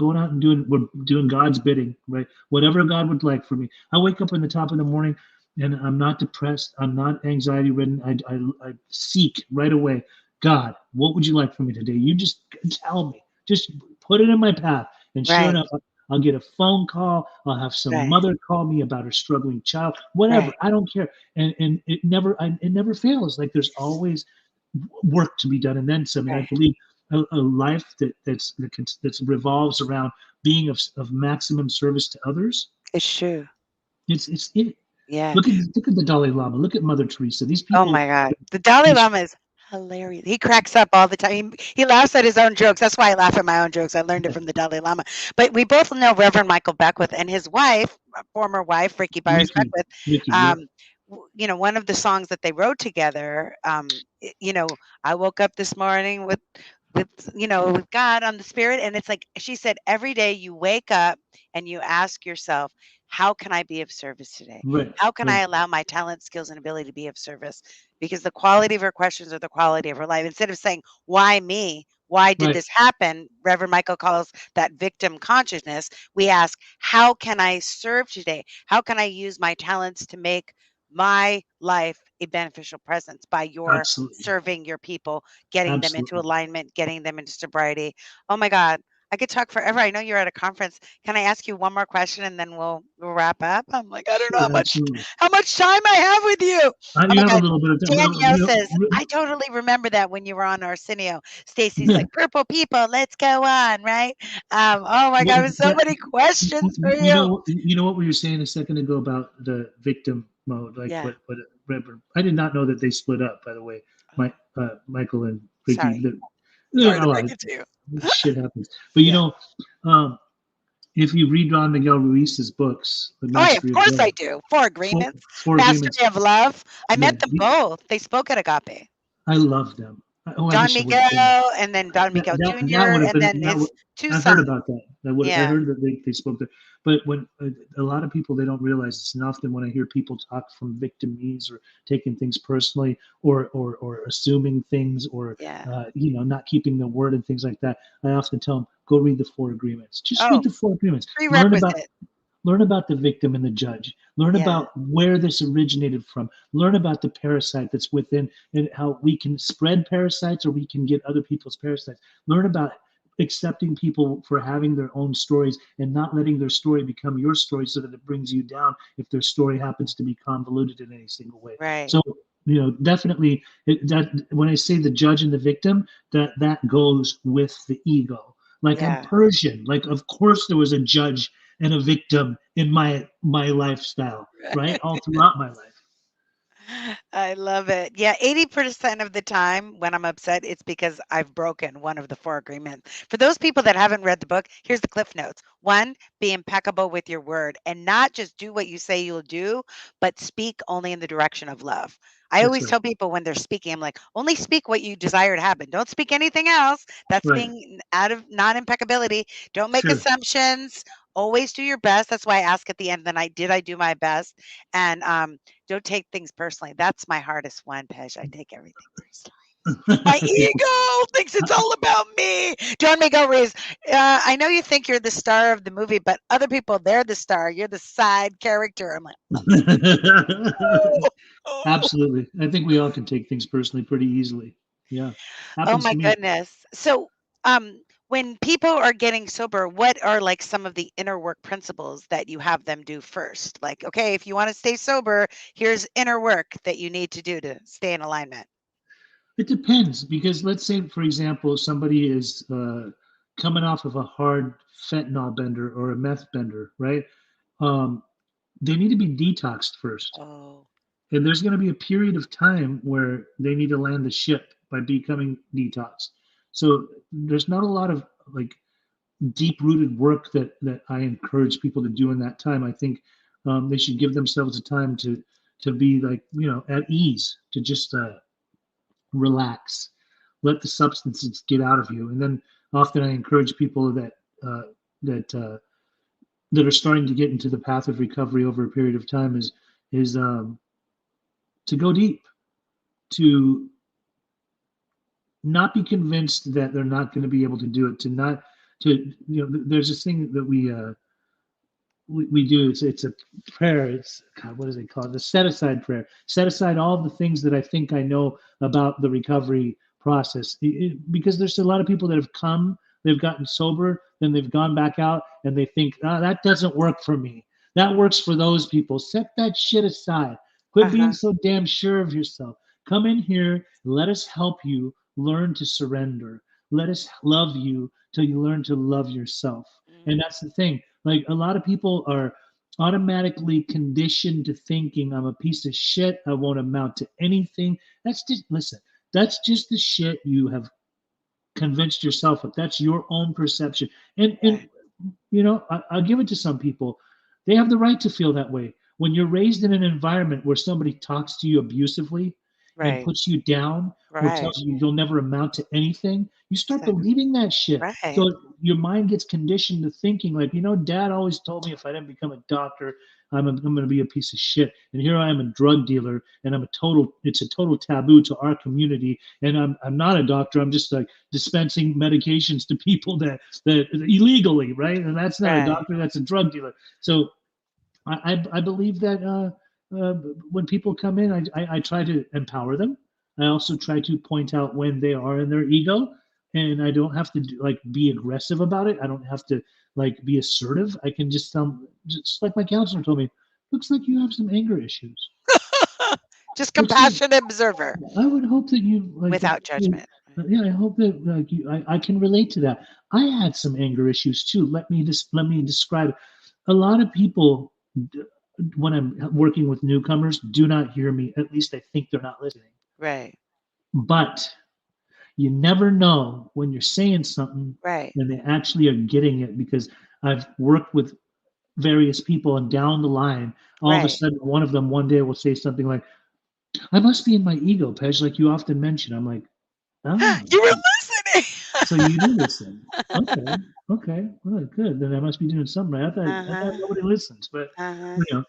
doing God's bidding, right? Whatever God would like for me. I wake up in the top of the morning, and I'm not depressed. I'm not anxiety ridden. I seek right away. God, what would you like for me today? You just tell me. Just put it in my path. And sure Right. enough, I'll get a phone call. I'll have some Right. mother call me about her struggling child. Right. Whatever. I don't care. And it never fails. Like, there's always work to be done, and then some. And I Right. believe a life that revolves around being of maximum service to others. It's true. It's it. Yeah. Look at the Dalai Lama. Look at Mother Teresa. These Oh people. my god. The Dalai These Lama is hilarious. He cracks up all the time. He laughs at his own jokes. That's why I laugh at my own jokes. I learned it from the Dalai Lama. But we both know Reverend Michael Beckwith and his wife, former wife, Ricky Byers Ricky, Beckwith. Ricky. Yep. Um, one of the songs that they wrote together, I woke up this morning with God on the spirit. And it's like she said, every day you wake up and you ask yourself, how can I be of service today? Right. How can I Right. allow my talent, skills, and ability to be of service? Because the quality of her questions are the quality of her life. Instead of saying, why me? Why did Right. this happen? Reverend Michael calls that victim consciousness. We ask, how can I serve today? How can I use my talents to make my life a beneficial presence by your Absolutely. serving your people, getting them into Absolutely. alignment, getting them into sobriety? Oh my God. I could talk forever. I know you're at a conference. Can I ask you one more question and then we'll wrap up? I'm like, I don't know Sure. Absolutely. how much time I have with you. Oh You my have a God. little bit of time. Danielle says, I totally remember that when you were on Arsenio. Stacy's like, purple people, let's go on, right? Oh my God, I have so But many questions for you. you know what we were saying a second ago about the victim mode, like Yeah. what Reverend. I did not know that they split up. By the way, Oh, Michael and Ricky. sorry. Sorry A to lot break of it to you. shit happens. But Yeah. um, if you read Don Miguel Ruiz's books, The Oh, yeah, of Mastery of course I Love, do. Four Four, Agreements, Four Agreements, Mastery of Love. I yeah, met them both. They spoke at Agape. I love them. Oh, I Don wish I would have been there. Miguel, and then Don Miguel That Jr., would have and been then his 2 I heard sons. about that. I Yeah, heard that they spoke there. But when a lot of people, they don't realize this, and often when I hear people talk from victimese or taking things personally, or assuming things, or yeah. not keeping the word and things like that, I often tell them, go read the Four Agreements. Just read Oh, the Four Agreements. prerequisite. Learn about the victim and the judge. Learn Yeah, about where this originated from. Learn about the parasite that's within, and how we can spread parasites or we can get other people's parasites. Learn about accepting people for having their own stories and not letting their story become your story so that it brings you down if their story happens to be convoluted in any single way. right. So, definitely, that when I say the judge and the victim, that goes with the ego. Like, I'm Yeah. Persian. Like, of course there was a judge and a victim in my lifestyle, right? All throughout my life. I love it. Yeah, 80% of the time when I'm upset, it's because I've broken one of the 4 agreements. For those people that haven't read the book, here's the cliff notes. 1, be impeccable with your word and not just do what you say you'll do, but speak only in the direction of love. I That's always right. tell people when they're speaking, I'm like, only speak what you desire to happen. Don't speak anything else. That's Right. being out of non impeccability. Don't make Sure. assumptions. Always do your best. That's why I ask at the end, then I do my best. And don't take things personally. That's my hardest one, Pej. I take everything personally. My ego thinks it's all about me. John Miguel Ruiz, I know you think you're the star of the movie, but other people, they're the star. You're the side character. I'm like, oh, oh, Absolutely. I think we all can take things personally pretty easily. Yeah. oh Happens my to me. goodness. So, when people are getting sober, what are like some of the inner work principles that you have them do first? Like, okay, if you want to stay sober, here's inner work that you need to do to stay in alignment. It depends, because let's say, for example, somebody is coming off of a hard fentanyl bender or a meth bender, right? Um, they need to be detoxed first. Oh, And there's going to be a period of time where they need to land the ship by becoming detox. So there's not a lot of like deep rooted work that I encourage people to do in that time. I think they should give themselves a time to be like, at ease, to just relax, let the substances get out of you. And then often I encourage people uh, that that are starting to get into the path of recovery over a period of time is to go deep, to not be convinced that they're not going to be able to do it, to not to there's this thing that we do. It's a prayer. It's God, what is it called? The set aside prayer. Set aside all the things that I think I know about the recovery process, because there's a lot of people that have come, they've gotten sober, then they've gone back out, and they think, that doesn't work for me. That works for those people. Set that shit aside. Quit being uh-huh. so damn sure of yourself. Come in here and let us help you learn to surrender. Let us love you till you learn to love yourself. And Mm, that's the thing. Like, a lot of people are automatically conditioned to thinking, I'm a piece of shit. I won't amount to anything. That's just, listen, that's just the shit you have convinced yourself of. That's your own perception. And right, I'll give it to some people. They have the right to feel that way. When you're raised in an environment where somebody talks to you abusively and right, puts you down, or right. tells you you'll never amount to anything, you start Exactly. believing that shit. Right. So your mind gets conditioned to thinking like, Dad always told me if I didn't become a doctor, I'm going to be a piece of shit. And here I am, a drug dealer, and it's a total taboo to our community. And I'm not a doctor. I'm just like dispensing medications to people that illegally, right? And that's not a Right. doctor. That's a drug dealer. So I believe that uh, when people come in, I try to empower them. I also try to point out when they are in their ego, and I don't have to like be aggressive about it. I don't have to like be assertive. I can just tell them, just like my counselor told me, looks like you have some anger issues. Just Looks like compassionate observer I would hope that you like. without judgment. Yeah, I hope that like I can relate to that. I had some anger issues too. Let me describe it. A lot of people, when I'm working with newcomers, do not hear me. At least I think they're not listening. Right. But you never know when you're saying something Right. and they actually are getting it, because I've worked with various people, and down the line, all of a Right. sudden, one of them one day will say something like, "I must be in my ego, Pej, like you often mention." I'm like, "Ah, You were so listening. you do listen? Okay, okay, well, good. Then I must be doing something right. I thought Uh-huh. nobody listens, but Uh-huh. you know,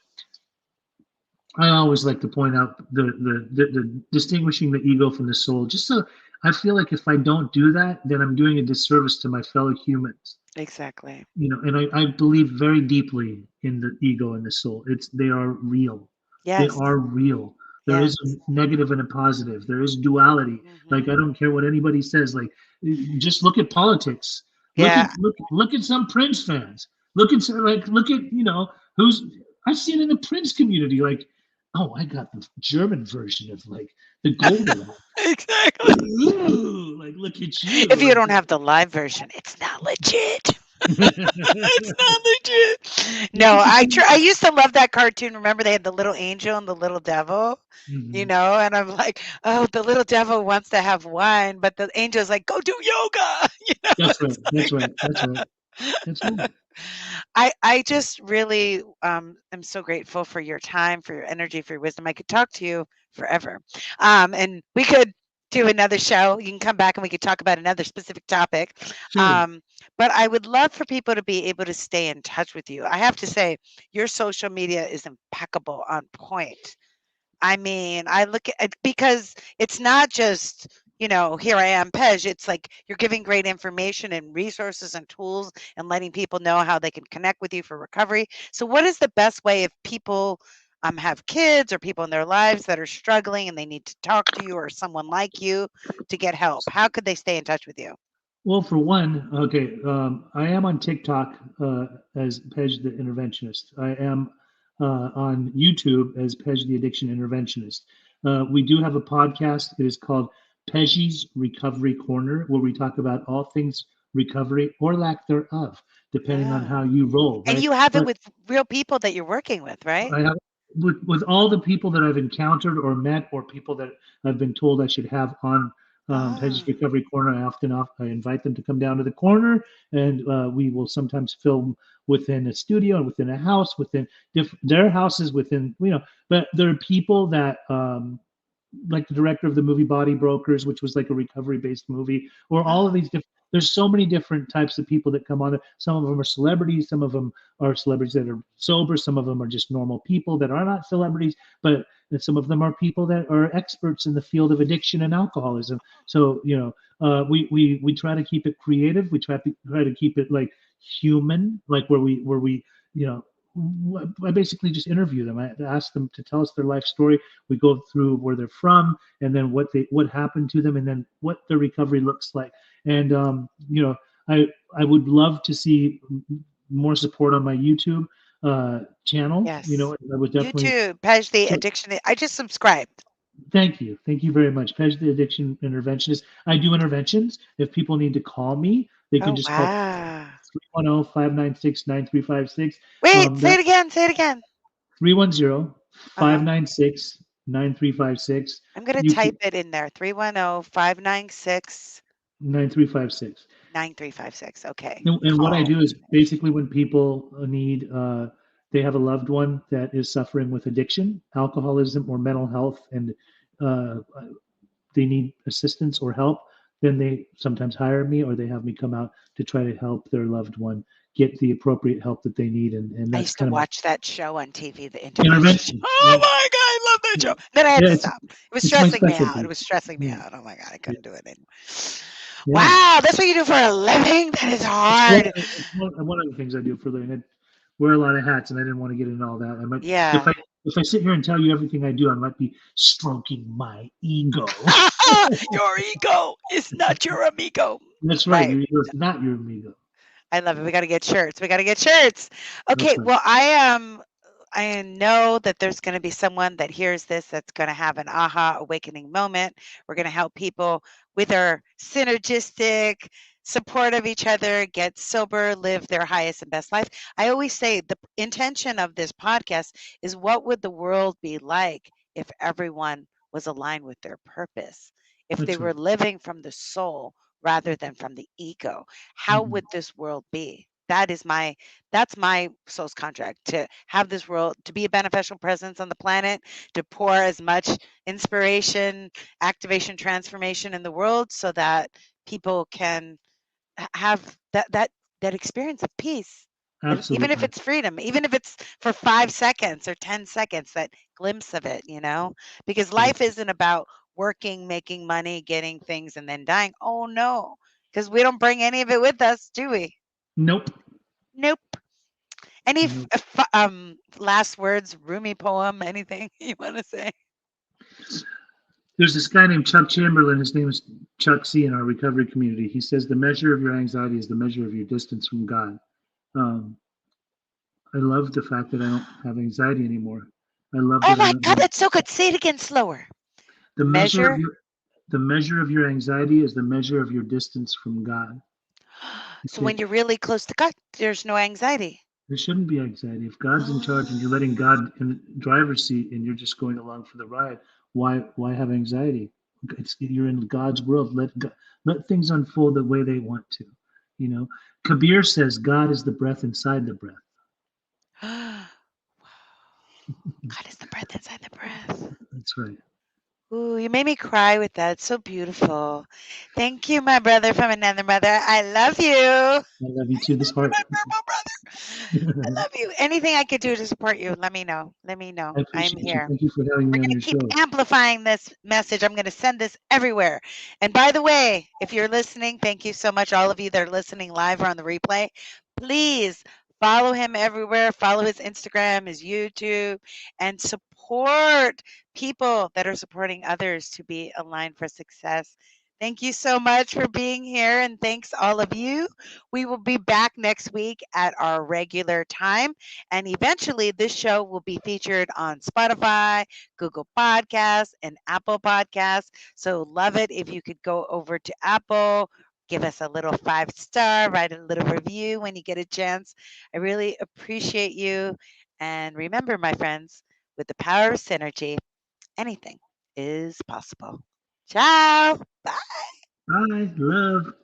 I always like to point out the distinguishing the ego from the soul. Just so I feel like if I don't do that, then I'm doing a disservice to my fellow humans. Exactly. And I believe very deeply in the ego and the soul. They are real. They Yes. are real. There Yes. is a negative and a positive. There is duality. Like, Hmm. I don't care what anybody says. Like, just look at politics. Yeah. Look at some Prince fans. Look at who's I've seen in the Prince community. Like, oh, I got the German version of like the Golden. Exactly. Ooh, like, look at you. If you Like, don't have the live version, it's not legit. It's not legit. it's No, just a thing. I used to love that cartoon. Remember they had the little angel and the little devil? Mhm. And I'm like, "Oh, the little devil wants to have wine, but the angel's like, go do yoga." That's right. It's That's like right. That's right. That's right. I just really am so grateful for your time, for your energy, for your wisdom. I could talk to you forever. And we could do another show. You can come back and we could talk about another specific topic. Sure. Um, but I would love for people to be able to stay in touch with you. I have to say, your social media is impeccable, on point. I mean, I look at it because it's not just, here I am, Pej. It's like you're giving great information and resources and tools and letting people know how they can connect with you for recovery. So, what is the best way if people have kids or people in their lives that are struggling and they need to talk to you or someone like you to get help? How could they stay in touch with you? Well, for one, okay, I am on TikTok as Pej the Interventionist. I am on YouTube as Pej the Addiction Interventionist. We do have a podcast. It is called Pej's Recovery Corner, where we talk about all things recovery or lack thereof, depending on how Oh, you roll, and right? you have it But with real people that you're working with, right? I have with all the people that I've encountered or met, or people that I've been told I should have on Peggy's Oh, Recovery Corner. I invite them to come down to the corner, and we will sometimes film within a studio and within a house, within their houses, within. But there are people that like the director of the movie Body Brokers, which was like a recovery based movie, or all of oh, these different. There's so many different types of people that come on it. Some of them are celebrities. Some of them are celebrities that are sober. Some of them are just normal people that are not celebrities. But some of them are people that are experts in the field of addiction and alcoholism. So we try to keep it creative. We try to keep it like human, like where we you know I basically just interview them. I ask them to tell us their life story. We go through where they're from, and then what happened to them, and then what their recovery looks like. And I would love to see more support on my YouTube channel. yes. I would You definitely. too, Pej, the So addiction. I just subscribed. thank you very much, Pej, the addiction interventionist. I do interventions. If people need to call me, they can Oh, just call wow. 310-596-9356. Wait, say That it again. Say it again. 310 Uh-huh. 596 9356. I'm going to You type can it in there. 310-596-9356. 9356. Okay. And what I Call. do is basically when people need, they have a loved one that is suffering with addiction, alcoholism, or mental health, and uh, they need assistance or help, then they sometimes hire me, or they have me come out to try to help their loved one get the appropriate help that they need. And I that's used to kind of my watch that show on TV, the intervention. intervention. Oh Yeah. my God, I love that show. Then I had Yeah, to stop. It was it's my stressing me out. It specialty. was stressing me Yeah. out. Oh my God, I Yeah. couldn't do it anymore. Yeah. Wow, that's what you do for a living? That is hard. It's one of the things I do for a living. I wear a lot of hats, and I didn't want to get into all that. If Yeah. I if I sit here and tell you everything I do, I might be stroking my ego. Your ego is not your amigo. That's right. Right. Your ego is not your ego. I love it. We gotta get shirts. We gotta get shirts. Okay, That's right. well, I know that there's gonna be someone that hears this that's gonna have an aha awakening moment. We're gonna help people with our synergistic support of each other, get sober, live their highest and best life. I always say the intention of this podcast is what would the world be like if everyone was aligned with their purpose? if they That's were right. living from the soul rather than from the ego? How Hmm. would this world be? That's my soul's contract, to have this world, to be a beneficial presence on the planet, to pour as much inspiration, activation, transformation in the world so that people can have that experience of peace. And even if Absolutely. it's freedom, even if it's for 5 seconds or 10 seconds, that glimpse of it, because life Right. isn't about working, making money, getting things, and then dying. Oh, no, because we don't bring any of it with us, do we? Nope. Nope. Any Nope. last words, Rumi poem, anything you want to say? There's this guy named Chuck Chamberlain. His name is Chuck C in our recovery community. He says the measure of your anxiety is the measure of your distance from God. Um, I love the fact that I don't have anxiety anymore. I love Oh that I my don't God, have that's so good. Say it again slower. the measure of Measure. your the measure of your anxiety is the measure of your distance from God. So Okay, when you're really close to God, there's no anxiety. there shouldn't be anxiety. If God's in charge and you're letting God in the driver's seat and you're just going along for the ride, why have anxiety? You're in God's world. Let things unfold the way they want to. You know, Kabir says God is the breath inside the breath. Wow. God is the breath inside the breath. That's right. Ooh, you made me cry with that. It's so beautiful. Thank you, my brother from another mother. I love you. I love you too. This heart. My brother. I I love you. Anything I could do to support you, let me know. Let me know. I'm appreciate you. here. Thank you for having We're me on going your to keep show. amplifying this message. I'm going to send this everywhere. And by the way, if you're listening, thank you so much, all of you that are listening live or on the replay. Please follow him everywhere. Follow his Instagram, his YouTube, and support people that are supporting others to be aligned for success. Thank you so much for being here, and thanks all of you. We will be back next week at our regular time, and eventually this show will be featured on Spotify, Google Podcasts, and Apple Podcasts. So love it if you could go over to Apple, give us a little 5 star, write a little review when you get a chance. I really appreciate you. And remember, my friends, with the power of synergy, anything is possible. Ciao. Bye. Bye. Love.